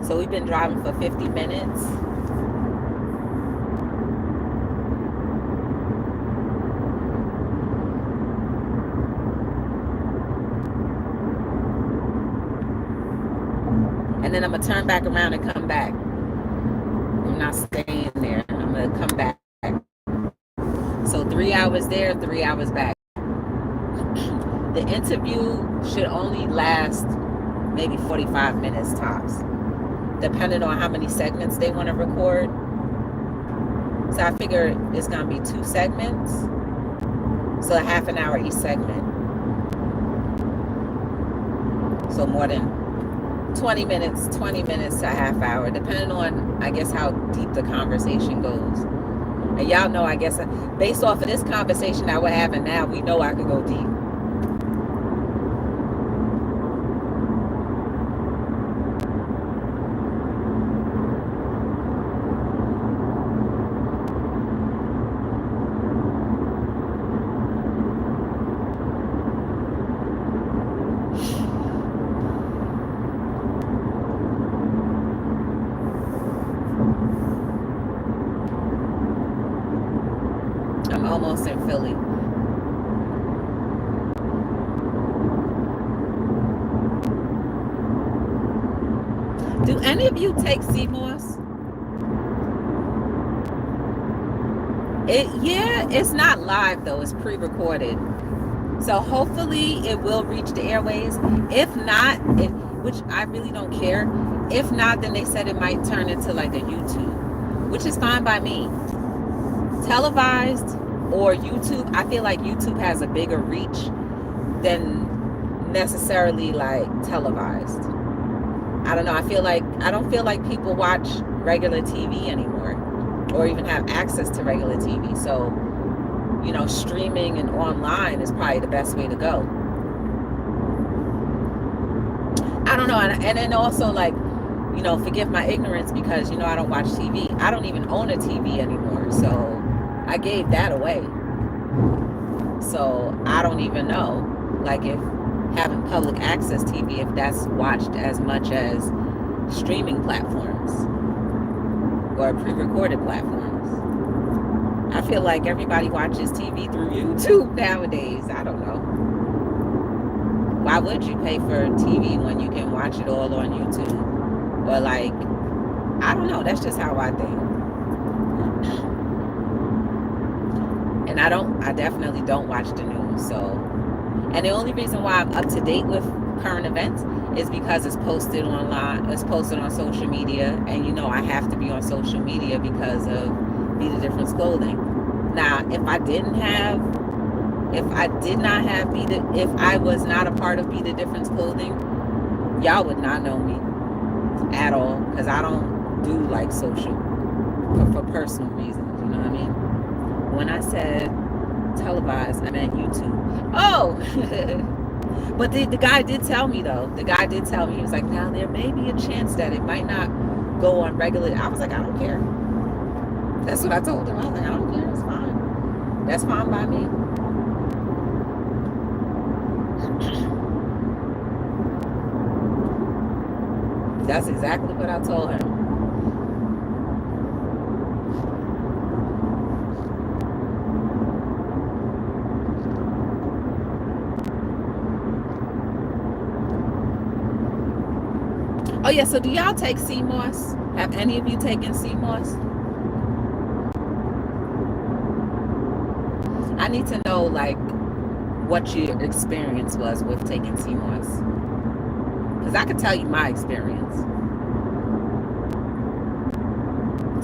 So we've been driving for 50 minutes. And then I'm gonna turn back around and come back. I'm not staying there. I'm gonna come back. So 3 hours there, 3 hours back. The interview should only last maybe 45 minutes tops, depending on how many segments they want to record. So I figure it's gonna be 2 segments, so a half an hour each segment. So more than 20 minutes to a half hour, depending on, I guess, how deep the conversation goes. And y'all know, I guess, based off of this conversation that we're having now, we know I could go deep. else in Philly? Do any of you take CMOS? Yeah, it's not live though. It's pre-recorded. So hopefully it will reach the airways. If not, which I really don't care. If not, then they said it might turn into like a YouTube, which is fine by me. Televised or YouTube, I feel like YouTube has a bigger reach than necessarily like televised. I don't know. I don't feel like people watch regular TV anymore or even have access to regular TV. So, you know, streaming and online is probably the best way to go. I don't know. And then also, like, you know, forgive my ignorance because, you know, I don't watch TV. I don't even own a TV anymore. So I gave that away. So I don't even know, like, if having public access TV, if that's watched as much as streaming platforms or pre-recorded platforms. I feel like everybody watches TV through YouTube nowadays. I don't know. Why would you pay for TV when you can watch it all on YouTube? Or like, I don't know. That's just how I think. And I definitely don't watch the news. So, and the only reason why I'm up to date with current events is because it's posted online, it's posted on social media, and you know I have to be on social media because of Be the Difference Clothing. Now, if I was not a part of Be the Difference Clothing, y'all would not know me at all, because I don't do like social for personal reasons, you know what I mean? When I said televised, I meant YouTube. Oh, but the guy did tell me though. The guy did tell me, he was like, now there may be a chance that it might not go on regular. I was like, I don't care. That's what I told him. I was like, I don't care. It's fine. That's fine by me. That's exactly what I told him. Oh yeah, so do y'all take CMOS? Have any of you taken CMOS? I need to know like what your experience was with taking CMOS. Because I could tell you my experience.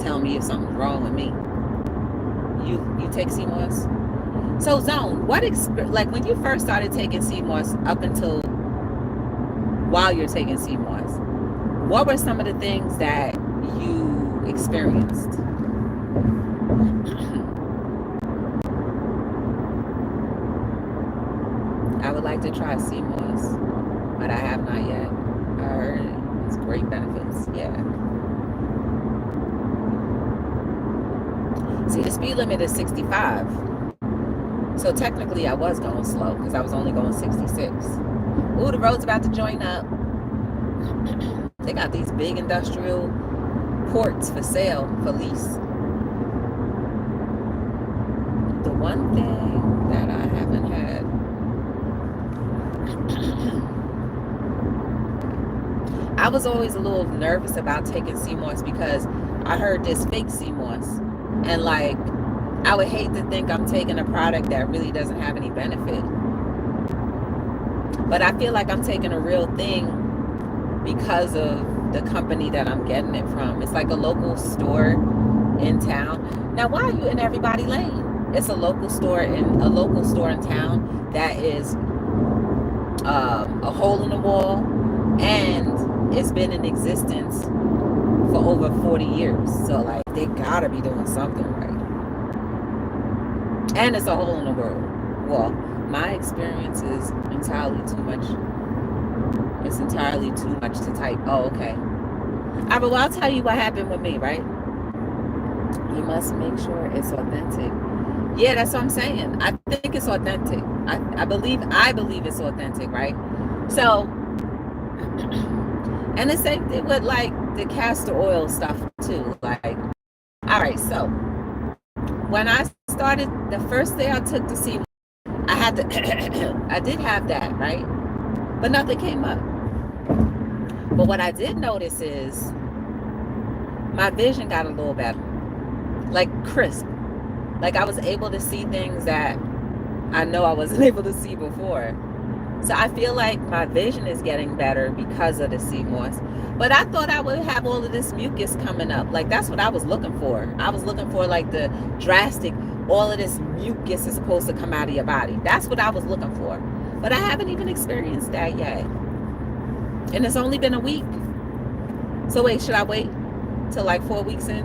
Tell me if something's wrong with me. You take CMOS? So Zone, like when you first started taking CMOS up until while you're taking CMOS, what were some of the things that you experienced? I would like to try CMOS, but I have not yet. I heard it's great benefits. Yeah. See, the speed limit is 65. So technically I was going slow because I was only going 66. Ooh, the road's about to join up. They got these big industrial ports for sale, for lease. The one thing that I haven't had, I was always a little nervous about taking CMOS because I heard this fake CMOS, and like I would hate to think I'm taking a product that really doesn't have any benefit. But I feel like I'm taking a real thing because of the company that I'm getting it from. It's like a local store in town. Now, why are you in everybody lane? It's a local store in town that is a hole in the wall, and it's been in existence for over 40 years. So like they gotta be doing something right. And it's a hole in the wall. My experience is entirely too much. It's entirely too much to type. Oh, okay. All right, well, I'll tell you what happened with me, right? You must make sure it's authentic. Yeah, that's what I'm saying. I think it's authentic. I believe it's authentic, right? So, and the same thing with like the castor oil stuff too. Like, all right, so when I started, the first day I took the sea, I had to, I did have that, right? But nothing came up. But what I did notice is my vision got a little better, like crisp. Like I was able to see things that I know I wasn't able to see before. So I feel like my vision is getting better because of the sea moss. But I thought I would have all of this mucus coming up. Like that's what I was looking for. I was looking for like the drastic, all of this mucus is supposed to come out of your body. That's what I was looking for. But I haven't even experienced that yet. And it's only been a week. So wait, should I wait till like 4 weeks in?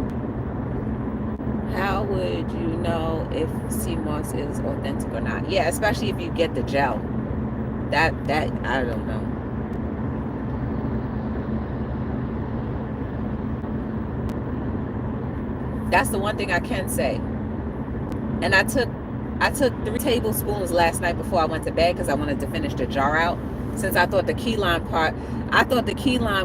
How would you know if sea moss is authentic or not? Yeah, especially if you get the gel. That I don't know. That's the one thing I can say. And I took 3 tablespoons last night before I went to bed because I wanted to finish the jar out. Since I thought the key lime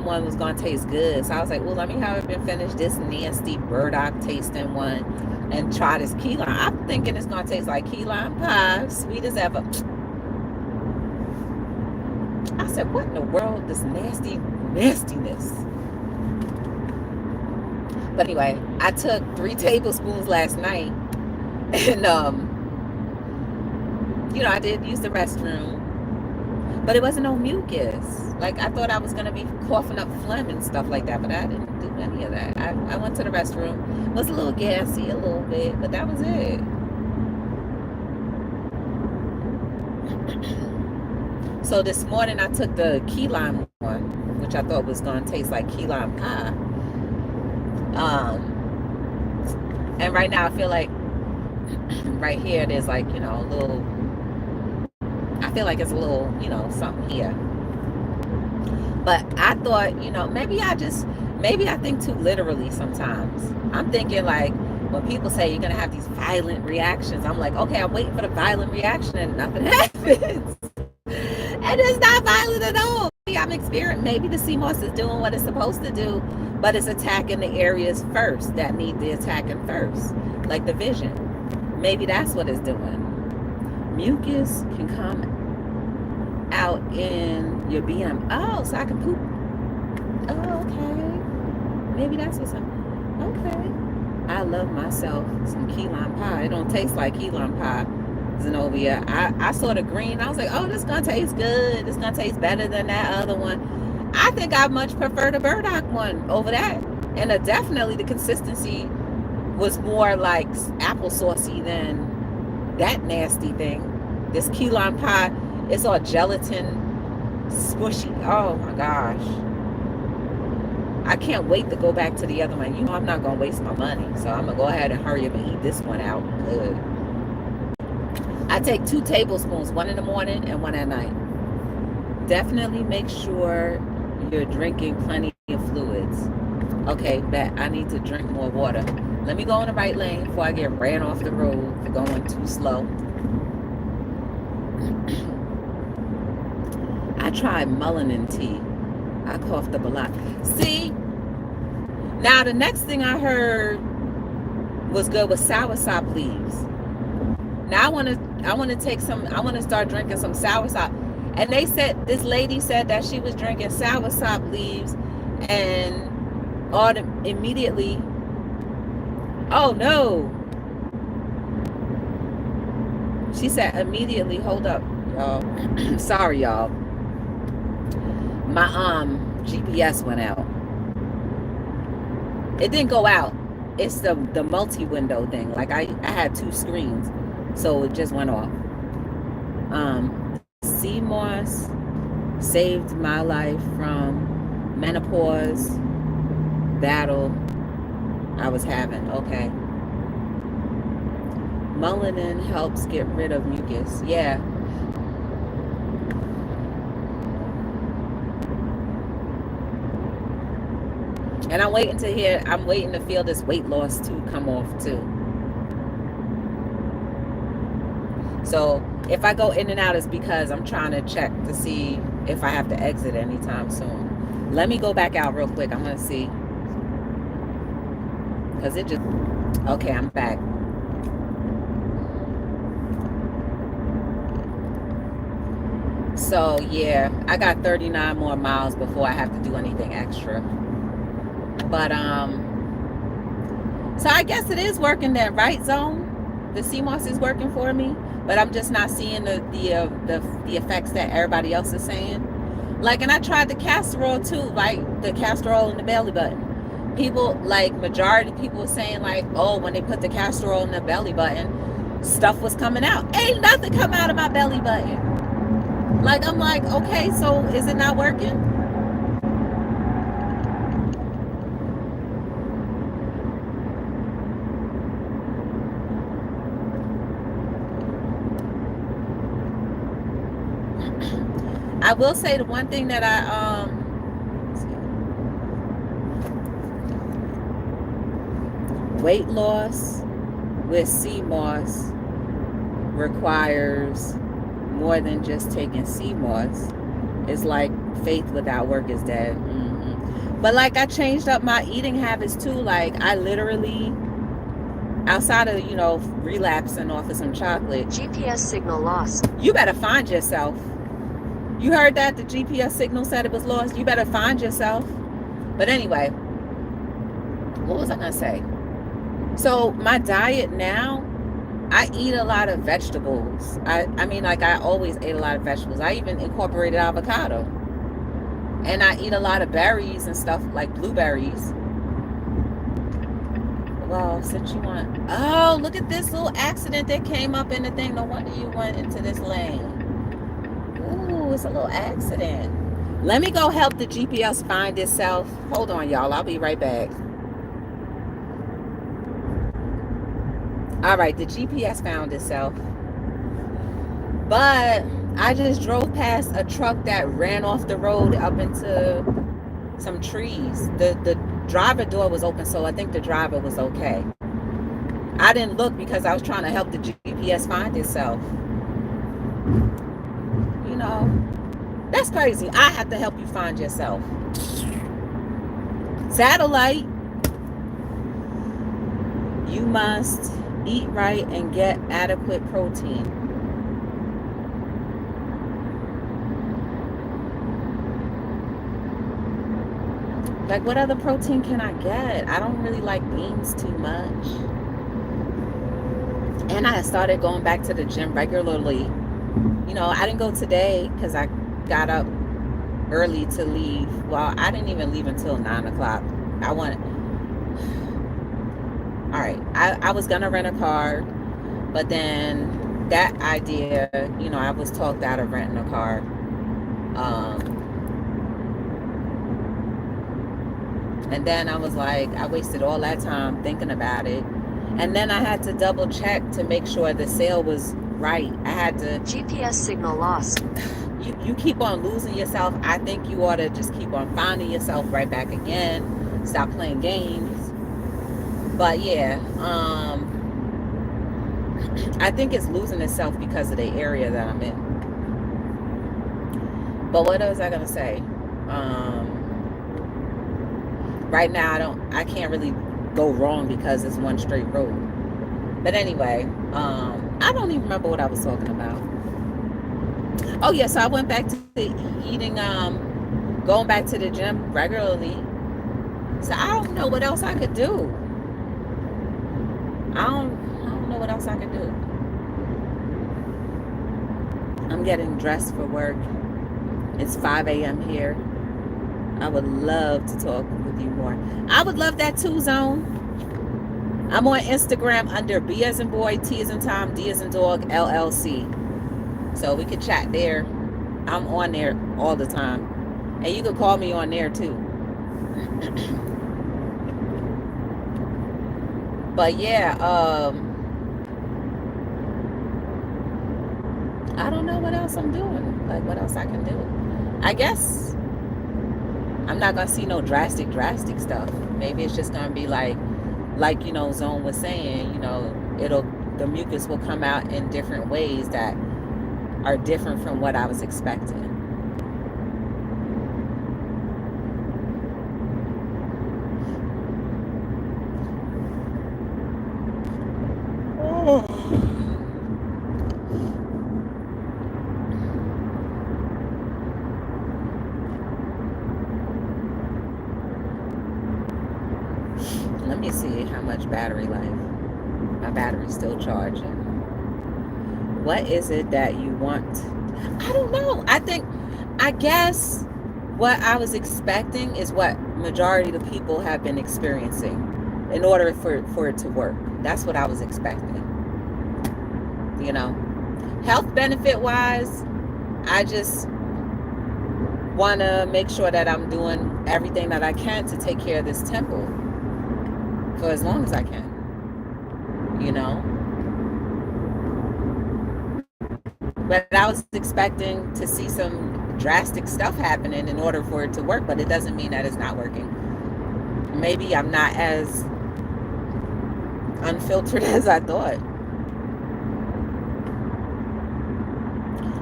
one was gonna taste good. So I was like, well, let me have it finish this nasty burdock tasting one and try this key lime. I'm thinking it's gonna taste like key lime pie, sweet as ever. I said, what in the world, this nastiness? But anyway, I took 3 tablespoons last night, and you know, I did use the restroom, but it wasn't no mucus. Like I thought I was gonna be coughing up phlegm and stuff like that, but I didn't do any of that. I went to the restroom. It was a little gassy, a little bit, but that was it. So this morning I took the key lime one, which I thought was gonna taste like key lime pie. And right now I feel like right here there's like, you know, a little, I feel like it's a little, you know, something here. But I thought, you know, maybe I think too literally sometimes. I'm thinking like when people say you're gonna have these violent reactions, I'm like, okay, I'm waiting for the violent reaction and nothing happens. And it's not violent at all. Maybe the sea moss is doing what it's supposed to do, but it's attacking the areas first that need the attacking first, like the vision. Maybe that's what it's doing. Mucus can come out in your BM. Oh, so I can poop. Oh, okay. Maybe that's what's up. Okay. I love myself some key lime pie. It don't taste like key lime pie, Zenobia. I saw the green. I was like, oh, this is going to taste good. This is going to taste better than that other one. I think I much prefer the burdock one over that. And definitely the consistency was more like applesaucey than that nasty thing. This key lime pie, it's all gelatin, smushy. Oh my gosh. I can't wait to go back to the other one. You know I'm not going to waste my money. So I'm going to go ahead and hurry up and eat this one out good. I take 2 tablespoons, one in the morning and one at night. Definitely make sure you're drinking plenty of fluids. Okay, bet I need to drink more water. Let me go in the right lane before I get ran off the road for going too slow. I tried melanin tea. I coughed up a lot. See, now the next thing I heard was good with soursop leaves. Now I want to start drinking some soursop. And they said, this lady said that she was drinking soursop leaves and immediately, oh no. She said immediately, hold up, y'all. Sorry, y'all. My GPS went out. It didn't go out. It's the multi-window thing. Like I had 2 screens, so it just went off. Sea moss saved my life from menopause battle I was having. Okay. Melanin helps get rid of mucus. Yeah. And I'm waiting to feel this weight loss too come off too. So if I go in and out, it's because I'm trying to check to see if I have to exit anytime soon. Let me go back out real quick. I'm going to see. Because it just... Okay, I'm back. So yeah, I got 39 more miles before I have to do anything extra. But so I guess it is working that right zone. The CMOS is working for me, but I'm just not seeing the effects that everybody else is saying. Like, and I tried the castor oil too, like the castor oil in the belly button. People, like majority of people were saying like, oh, when they put the castor oil in the belly button, stuff was coming out. Ain't nothing come out of my belly button. Like, I'm like, okay, so is it not working? I will say the one thing that weight loss with CMOS requires more than just taking CMOS. It's like faith without work is dead. But like, I changed up my eating habits too. Like, I literally, outside of, you know, relapsing off of some chocolate. GPS signal lost. You better find yourself. You heard that? The GPS signal said it was lost. You better find yourself. But anyway, what was I gonna say? So my diet now, I eat a lot of vegetables. I mean, like, I always ate a lot of vegetables. I even incorporated avocado. And I eat a lot of berries and stuff, like blueberries. Well, since you want... Oh, look at this little accident that came up in the thing. No wonder you went into this lane. Ooh, it's a little accident. Let me go help the GPS find itself. Hold on, y'all. I'll be right back. All right, the GPS found itself. But I just drove past a truck that ran off the road up into some trees. The driver door was open, so I think the driver was okay. I didn't look because I was trying to help the GPS find itself. You know, that's crazy. I have to help you find yourself. Satellite, you must eat right and get adequate protein. Like, what other protein can I get? I don't really like beans too much. And I started going back to the gym regularly. You know, I didn't go today because I got up early to leave. Well, I didn't even leave until 9 o'clock. All right, I was gonna rent a car, but then that idea, you know, I was talked out of renting a car. And then I was like, I wasted all that time thinking about it. And then I had to double check to make sure the sale was right. I had to... GPS signal lost. You keep on losing yourself. I think you ought to just keep on finding yourself right back again. Stop playing games. But yeah, I think it's losing itself because of the area that I'm in. But what was I gonna say? Right now, I can't really go wrong because it's one straight road. But anyway, I don't even remember what I was talking about. Oh yeah, so I went back to eating, going back to the gym regularly. So I don't know what else I could do. I don't know what else I could do. I'm getting dressed for work. It's 5 a.m. here. I would love to talk with you more. I would love that too, Zone. I'm on Instagram under B as in boy, T as in Tom, D as in dog, LLC. So we could chat there. I'm on there all the time. And you could call me on there too. But yeah, I don't know what else I'm doing. Like, what else I can do. I guess I'm not gonna see no drastic stuff. Maybe it's just gonna be like you know, Zone was saying, you know, the mucus will come out in different ways that are different from what I was expecting. Let me see how much battery life. My battery's still charging. What is it that you want? I don't know. I guess what I was expecting is what majority of the people have been experiencing in order for it to work. That's what I was expecting. You know, health benefit wise, I just want to make sure that I'm doing everything that I can to take care of this temple for as long as I can. You know, but I was expecting to see some drastic stuff happening in order for it to work, but it doesn't mean that it's not working. Maybe I'm not as unfiltered as I thought.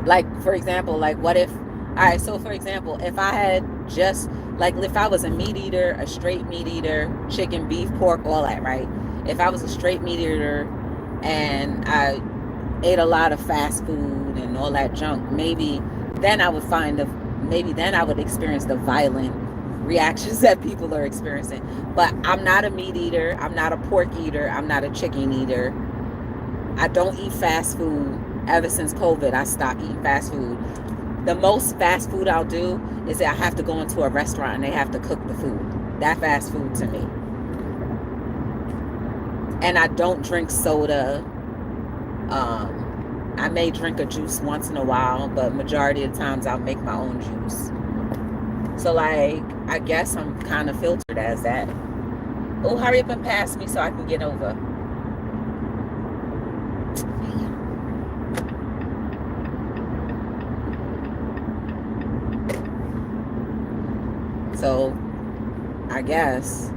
Like, for example, like what if, all right, so for example, if I had just, like if I was a meat eater, a straight meat eater, chicken, beef, pork, all that, right? If I was a straight meat eater and I ate a lot of fast food and all that junk, maybe then I would experience the violent reactions that people are experiencing. But I'm not a meat eater, I'm not a pork eater, I'm not a chicken eater. I don't eat fast food. Ever since COVID, I stopped eating fast food. The most fast food I'll do is that I have to go into a restaurant and they have to cook the food. That fast food to me. And I don't drink soda. I may drink a juice once in a while, but majority of the times I'll make my own juice. So like, I guess I'm kind of filtered as that. Oh, hurry up and pass me so I can get over. So, I guess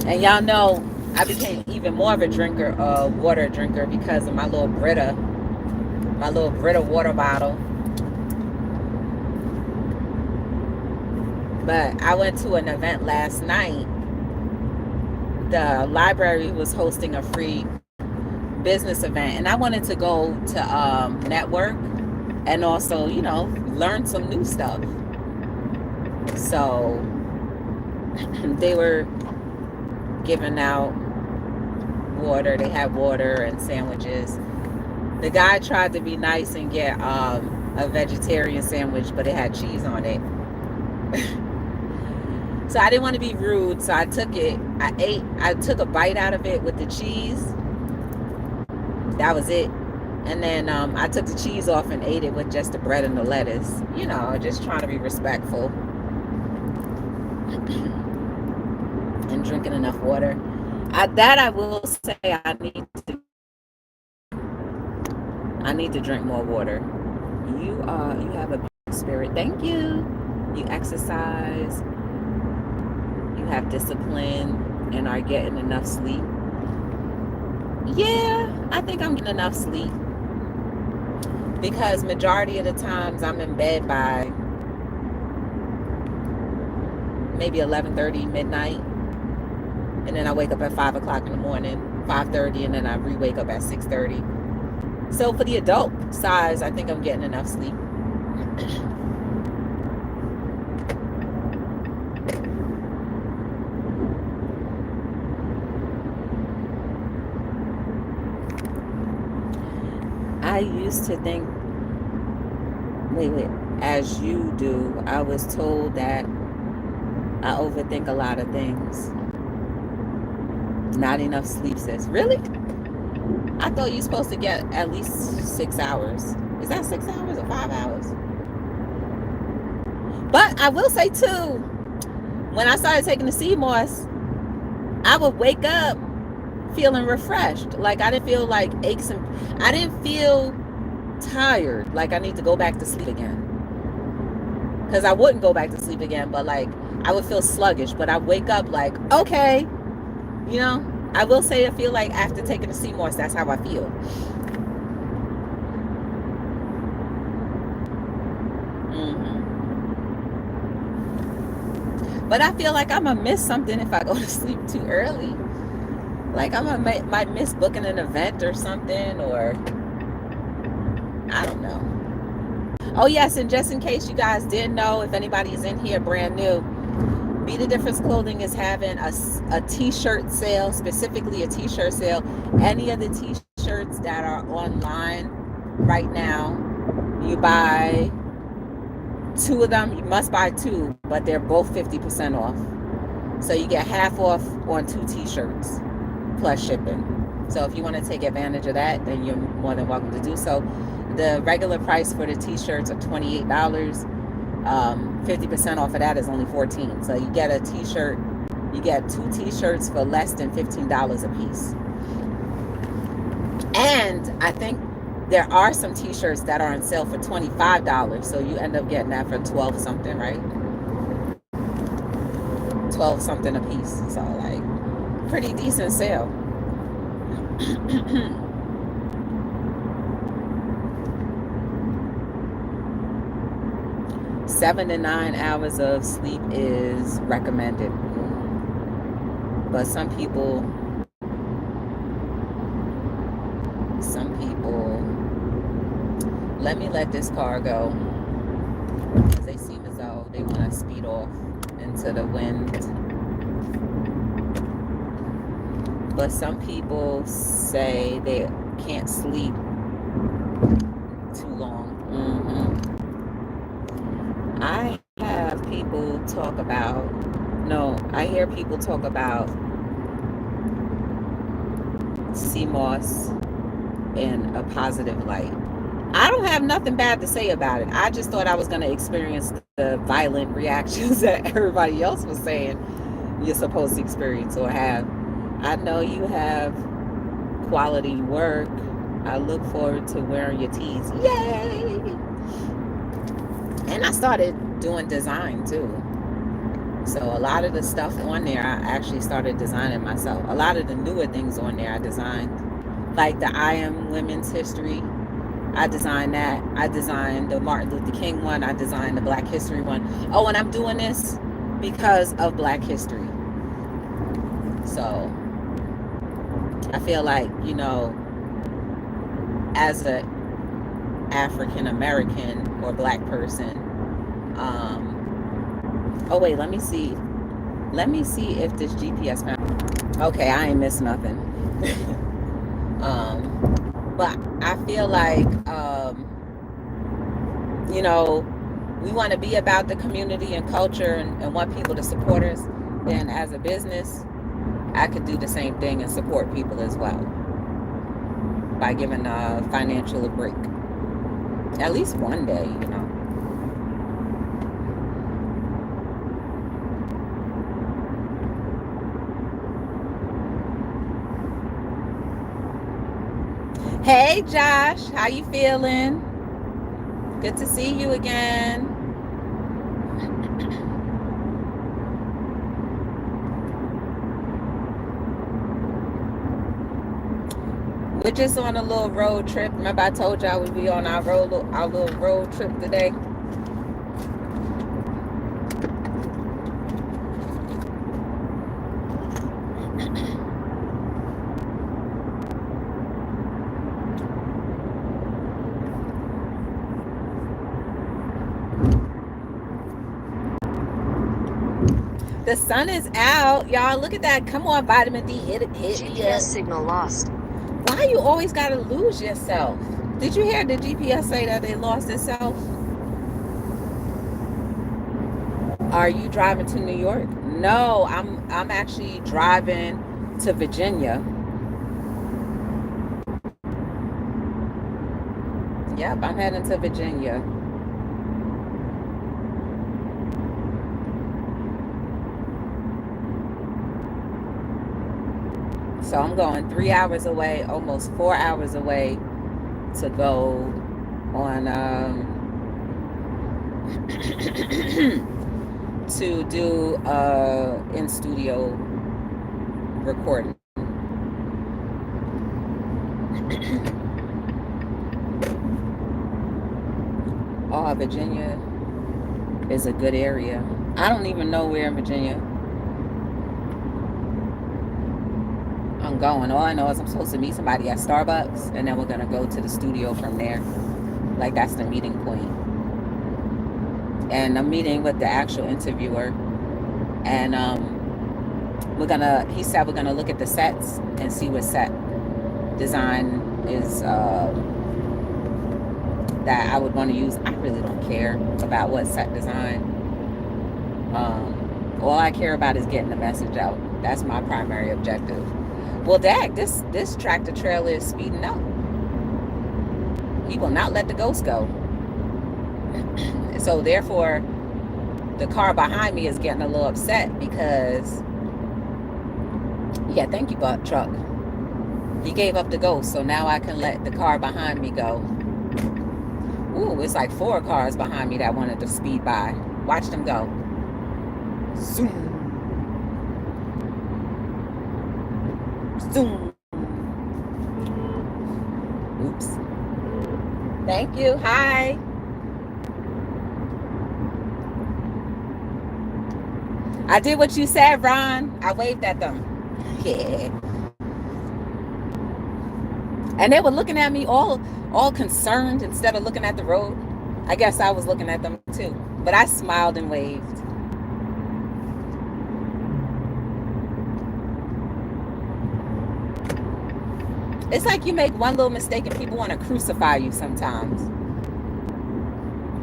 and y'all know I became even more of a drinker, water drinker, because of my little Brita water bottle. But I went to an event last night. The library was hosting a free business event, and I wanted to go to network and also, you know, learn some new stuff. So they were giving out water. They had water and sandwiches. The guy tried to be nice and get a vegetarian sandwich, but it had cheese on it. So I didn't want to be rude, so I took it. I took a bite out of it with the cheese. That was it. And then I took the cheese off and ate it with just the bread and the lettuce. You know, just trying to be respectful. And drinking enough water. I will say I need to drink more water. You have a beautiful spirit. Thank you. You exercise. You have discipline and are getting enough sleep. Yeah, I think I'm getting enough sleep, because majority of the times I'm in bed by maybe 11:30, midnight, and then I wake up at 5 o'clock in the morning, 5:30, and then I re-wake up at 6:30. So for the adult size, I think I'm getting enough sleep. I used to think, as you do, I was told that I overthink a lot of things. Not enough sleep, sis. Really? I thought you're supposed to get at least 6 hours. Is that 6 hours or 5 hours? But I will say too, when I started taking the sea moss, I would wake up feeling refreshed. Like I didn't feel like aches and I didn't feel tired. Like I need to go back to sleep again. Because I wouldn't go back to sleep again, but like I would feel sluggish. But I wake up like, okay, you know. I will say I feel like after taking the sea moss, that's how I feel. But I feel like I'm gonna miss something if I go to sleep too early. Like might miss booking an event or something, or I don't know. Oh yes, and just in case you guys didn't know, if anybody is in here brand new, Be the Difference Clothing is having a t-shirt sale, specifically a t-shirt sale. Any of the t-shirts that are online right now, you buy 2 of them, you must buy 2, but they're both 50% off. So you get half off on 2 t-shirts plus shipping. So if you want to take advantage of that, then you're more than welcome to do so. The regular price for the t-shirts are $28. 50% off of that is only $14. So you get a t-shirt, you get 2 t-shirts for less than $15 a piece. And I think there are some t-shirts that are on sale for $25. So you end up getting that for 12 something, right? 12 something a piece. So like pretty decent sale. 7 to 9 hours of sleep is recommended. But some people, let this car go. They seem as though they want to speed off into the wind. But some people say they can't sleep too long. I have people talk about, I hear people talk about CMOS in a positive light. I don't have nothing bad to say about it. I just thought I was going to experience the violent reactions that everybody else was saying you're supposed to experience or have. I know you have quality work. I look forward to wearing your tees. Yay! And I started doing design too. So a lot of the stuff on there, I actually started designing myself. A lot of the newer things on there I designed. Like the I Am Women's History, I designed that. I designed the Martin Luther King one. I designed the Black History one. Oh, and I'm doing this because of Black history. So I feel like, as a African American or Black person, oh wait, let me see if this GPS found. Okay, I ain't missed nothing. But I feel like we want to be about the community and culture and want people to support us. Then as a business, I could do the same thing and support people as well by giving financial a break. At least one day, Hey Josh, how you feeling? Good to see you again. We're just on a little road trip. Remember I told y'all we'd be on our little road trip today? The sun is out, y'all. Look at that. Come on, vitamin D. Hit it. GPS signal lost. Why you always gotta lose yourself? Did you hear the GPS say that they lost itself? Are you driving to New York? No, I'm actually driving to Virginia. Yep, I'm heading to Virginia. So I'm going 3 hours away, almost 4 hours away to go on to do in-studio recording. Oh, Virginia is a good area. I don't even know where in Virginia I'm going. All I know is I'm supposed to meet somebody at Starbucks, and then we're going to go to the studio from there. Like that's the meeting point. And I'm meeting with the actual interviewer, and he said we're gonna look at the sets and see what set design is that I would want to use. I really don't care about what set design. All I care about is getting the message out. That's my primary objective. Well, Dag, this tractor trailer is speeding up. He will not let the ghost go. So therefore, the car behind me is getting a little upset because, yeah, thank you, butt truck. He gave up the ghost, so now I can let the car behind me go. Ooh, it's like 4 cars behind me that wanted to speed by. Watch them go. Zoom. Zoom. Oops. Thank you. Hi. I did what you said, Ron. I waved at them. Yeah. And they were looking at me all concerned instead of looking at the road. I guess I was looking at them too. But I smiled and waved. It's like you make one little mistake and people want to crucify you sometimes.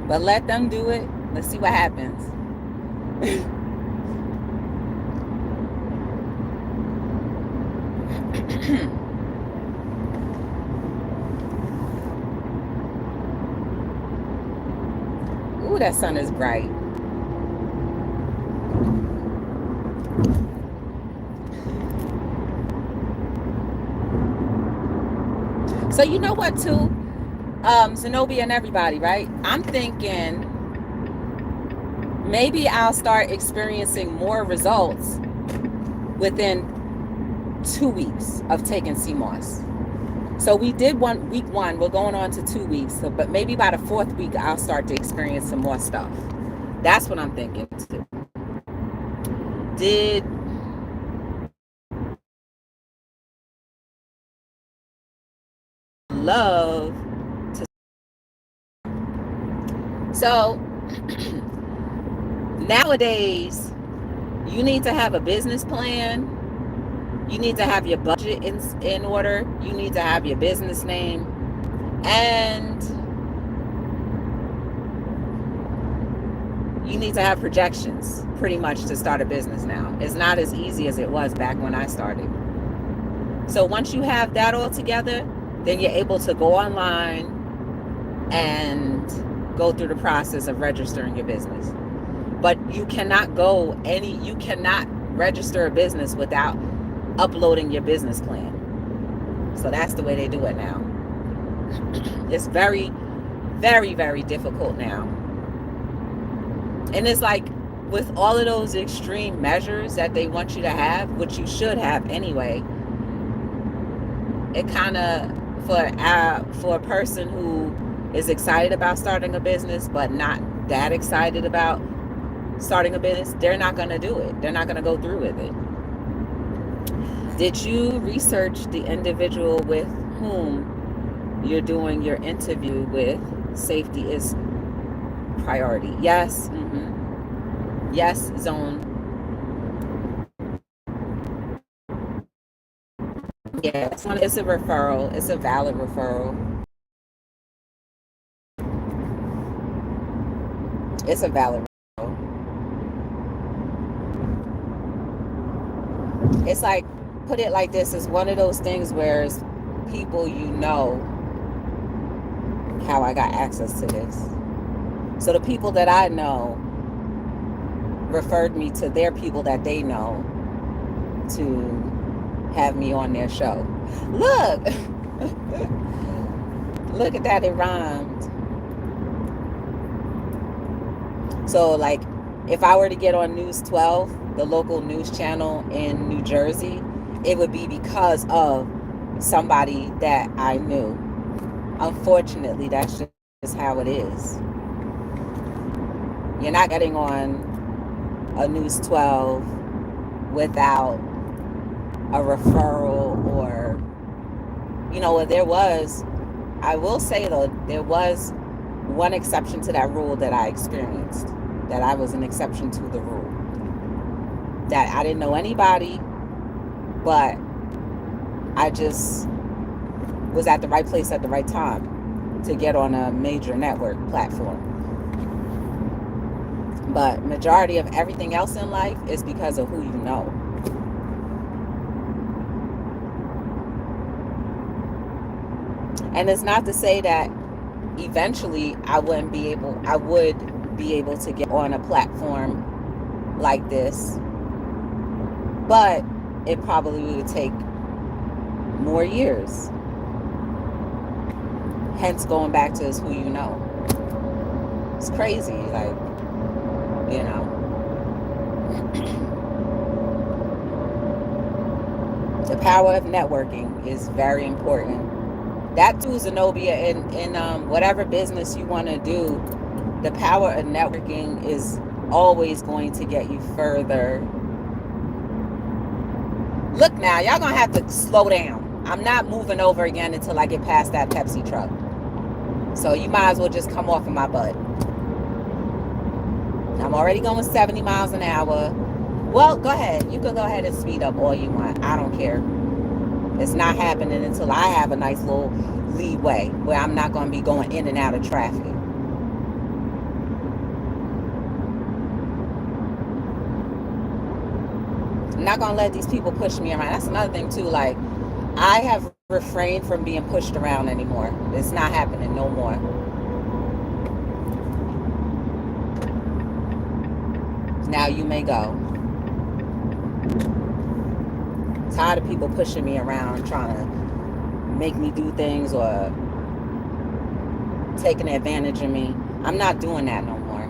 But let them do it. Let's see what happens. Ooh, that sun is bright. So you know what too? Zenobia and everybody, right? I'm thinking maybe I'll start experiencing more results within 2 weeks of taking CMOS. So we did week 1, we're going on to 2 weeks. So, but maybe by the 4th week, I'll start to experience some more stuff. That's what I'm thinking too. Did love to. So nowadays, you need to have a business plan. You need to have your budget in order. You need to have your business name. And you need to have projections pretty much to start a business now. It's not as easy as it was back when I started. So once you have that all together, then you're able to go online and go through the process of registering your business. But you cannot register a business without uploading your business plan. So that's the way they do it now. It's very, very, very difficult now. And it's like with all of those extreme measures that they want you to have, which you should have anyway, it kind of, for a person who is excited about starting a business but not that excited about starting a business, they're not going to do it. They're not going to go through with it. Did you research the individual with whom you're doing your interview with? Safety is priority. Yes. Mm-hmm. Yes, Zone. Yeah, it's a referral. It's a valid referral. It's a valid referral. It's like, put it like this, it's one of those things where it's people you know how I got access to this. So the people that I know referred me to their people that they know to have me on their show. Look! Look at that, it rhymed. So like, if I were to get on News 12, the local news channel in New Jersey, it would be because of somebody that I knew. Unfortunately, that's just how it is. You're not getting on a News 12 without a referral or, I will say though, there was one exception to that rule that I experienced, that I was an exception to the rule, that I didn't know anybody, but I just was at the right place at the right time to get on a major network platform. But majority of everything else in life is because of who you know. And it's not to say that eventually I would be able to get on a platform like this, but it probably would take more years. Hence going back to who you know. It's crazy, like, you know. The power of networking is very important. That too, Zenobia, in whatever business you want to do, the power of networking is always going to get you further. Look now, y'all gonna have to slow down. I'm not moving over again until I get past that Pepsi truck. So you might as well just come off of my butt. I'm already going 70 miles an hour. Well, go ahead. You can go ahead and speed up all you want. I don't care. It's not happening until I have a nice little leeway where I'm not going to be going in and out of traffic. I'm not going to let these people push me around. That's another thing too. Like, I have refrained from being pushed around anymore. It's not happening no more. Now you may go. Tired of people pushing me around, trying to make me do things or taking advantage of me. I'm not doing that no more.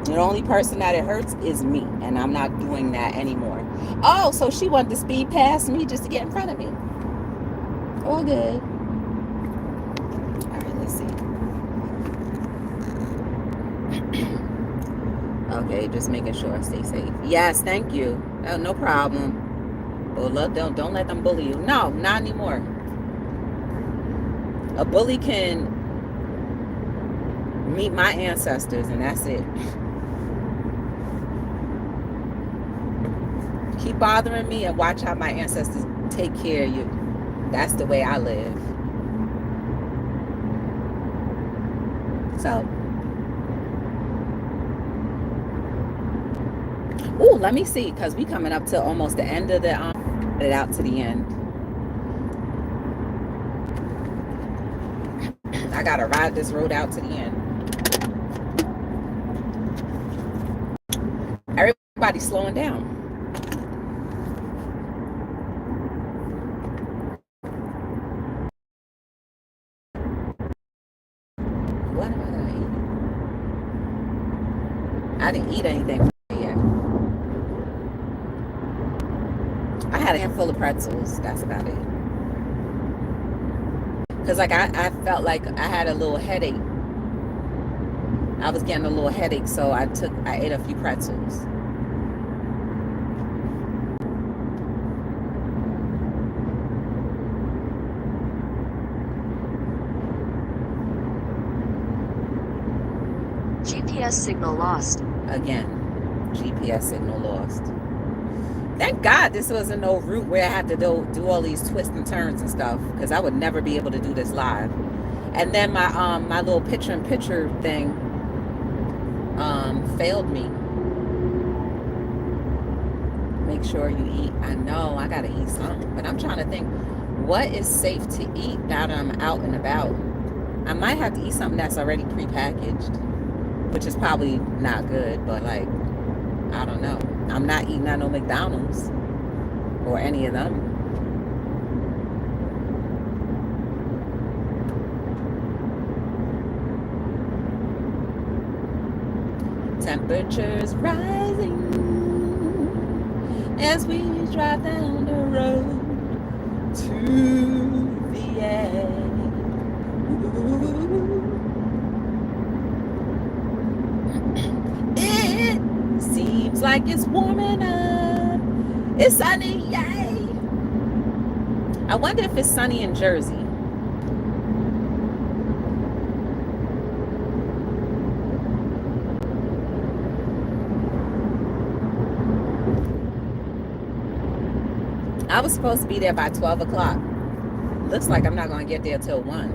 The only person that it hurts is me, and I'm not doing that anymore. Oh, so she wanted to speed past me just to get in front of me. All good. All right, let's see. Okay, just making sure I stay safe. Yes, thank you. Oh, no problem. Well, look, don't let them bully you. No, not anymore. A bully can meet my ancestors, and that's it. Keep bothering me and watch how my ancestors take care of you. That's the way I live. So, ooh, let me see, because we coming up to almost the end of the it out to the end. I gotta ride this road out to the end. Everybody's slowing down. What am I gonna eat? I didn't eat anything yet. I had a handful of pretzels. That's about it. Because like I felt like I had a little headache. I was getting a little headache, so I ate a few pretzels. GPS signal lost. Again, GPS signal lost. Thank God this wasn't no route where I had to do all these twists and turns and stuff, because I would never be able to do this live. And then my little picture-in-picture thing failed me. Make sure you eat. I know I gotta eat something, but I'm trying to think what is safe to eat now that I'm out and about. I might have to eat something that's already prepackaged, which is probably not good, but like, I don't know. I'm not eating at no McDonald's or any of them. Temperatures rising as we drive down the road to the end. It seems like it's warming up. It's sunny, yay! I wonder if it's sunny in Jersey. I was supposed to be there by 12 o'clock. Looks like I'm not going to get there till 1.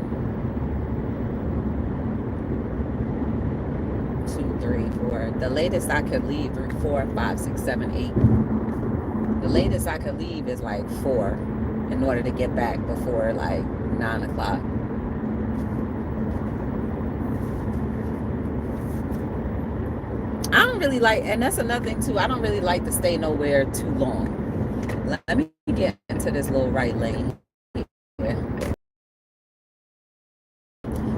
2, 3, 4. The latest I could leave, 3, 4, 5, 6, 7, 8. The latest I could leave is like 4 in order to get back before like 9 o'clock. I don't really like, and that's another thing too, I don't really like to stay nowhere too long. Let me get into this little right lane here.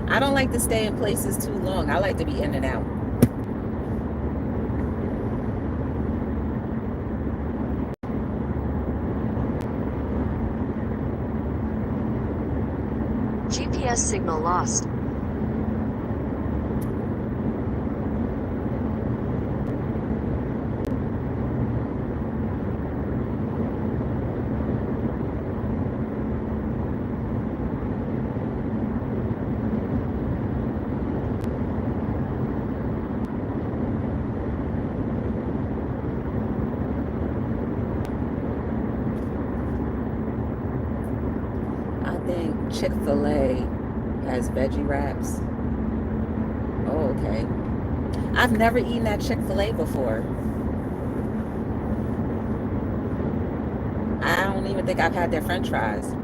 I don't like to stay in places too long. I like to be in and out. GPS signal lost. Chick-fil-A has veggie wraps. Oh, okay. I've never eaten at Chick-fil-A before. I don't even think I've had their French fries.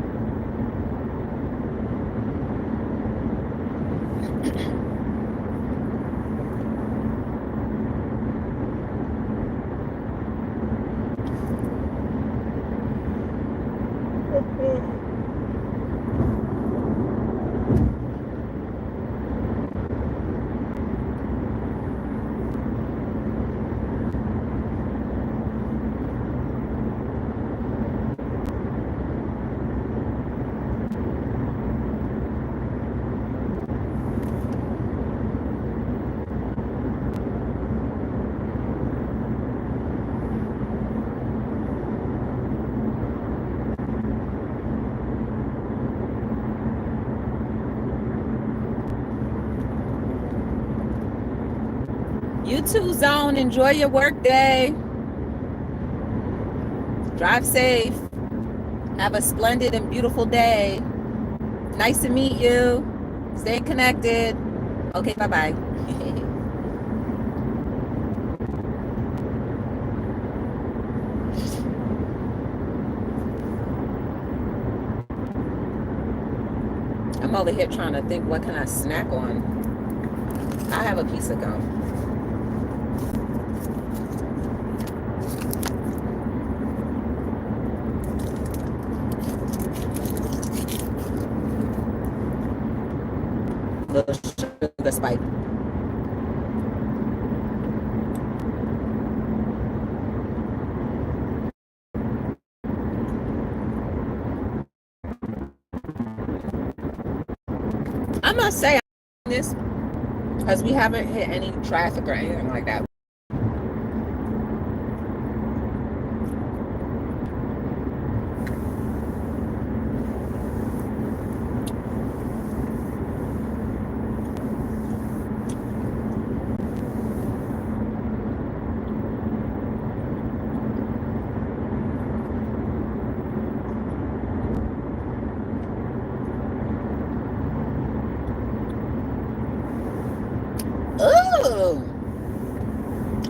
You too, Zone. Enjoy your work day. Drive safe. Have a splendid and beautiful day. Nice to meet you. Stay connected. Okay, bye-bye. I'm over here trying to think, what can I snack on? I have a piece of gum. Little sugar spike. I must say this because we haven't hit any traffic or anything like that.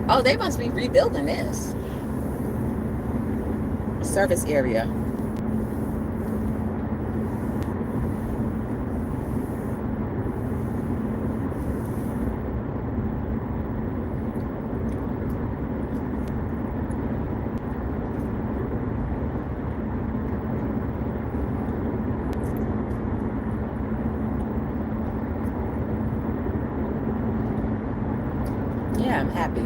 Oh, they must be rebuilding this service area. Yeah, I'm happy.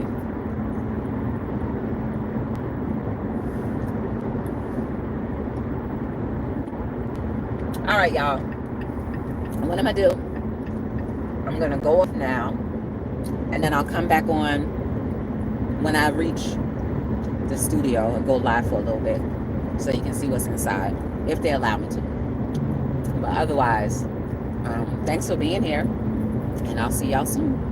All right, y'all. What I'm gonna do, I'm gonna go up now, and then I'll come back on when I reach the studio and go live for a little bit so you can see what's inside, if they allow me to. But otherwise, thanks for being here, and I'll see y'all soon.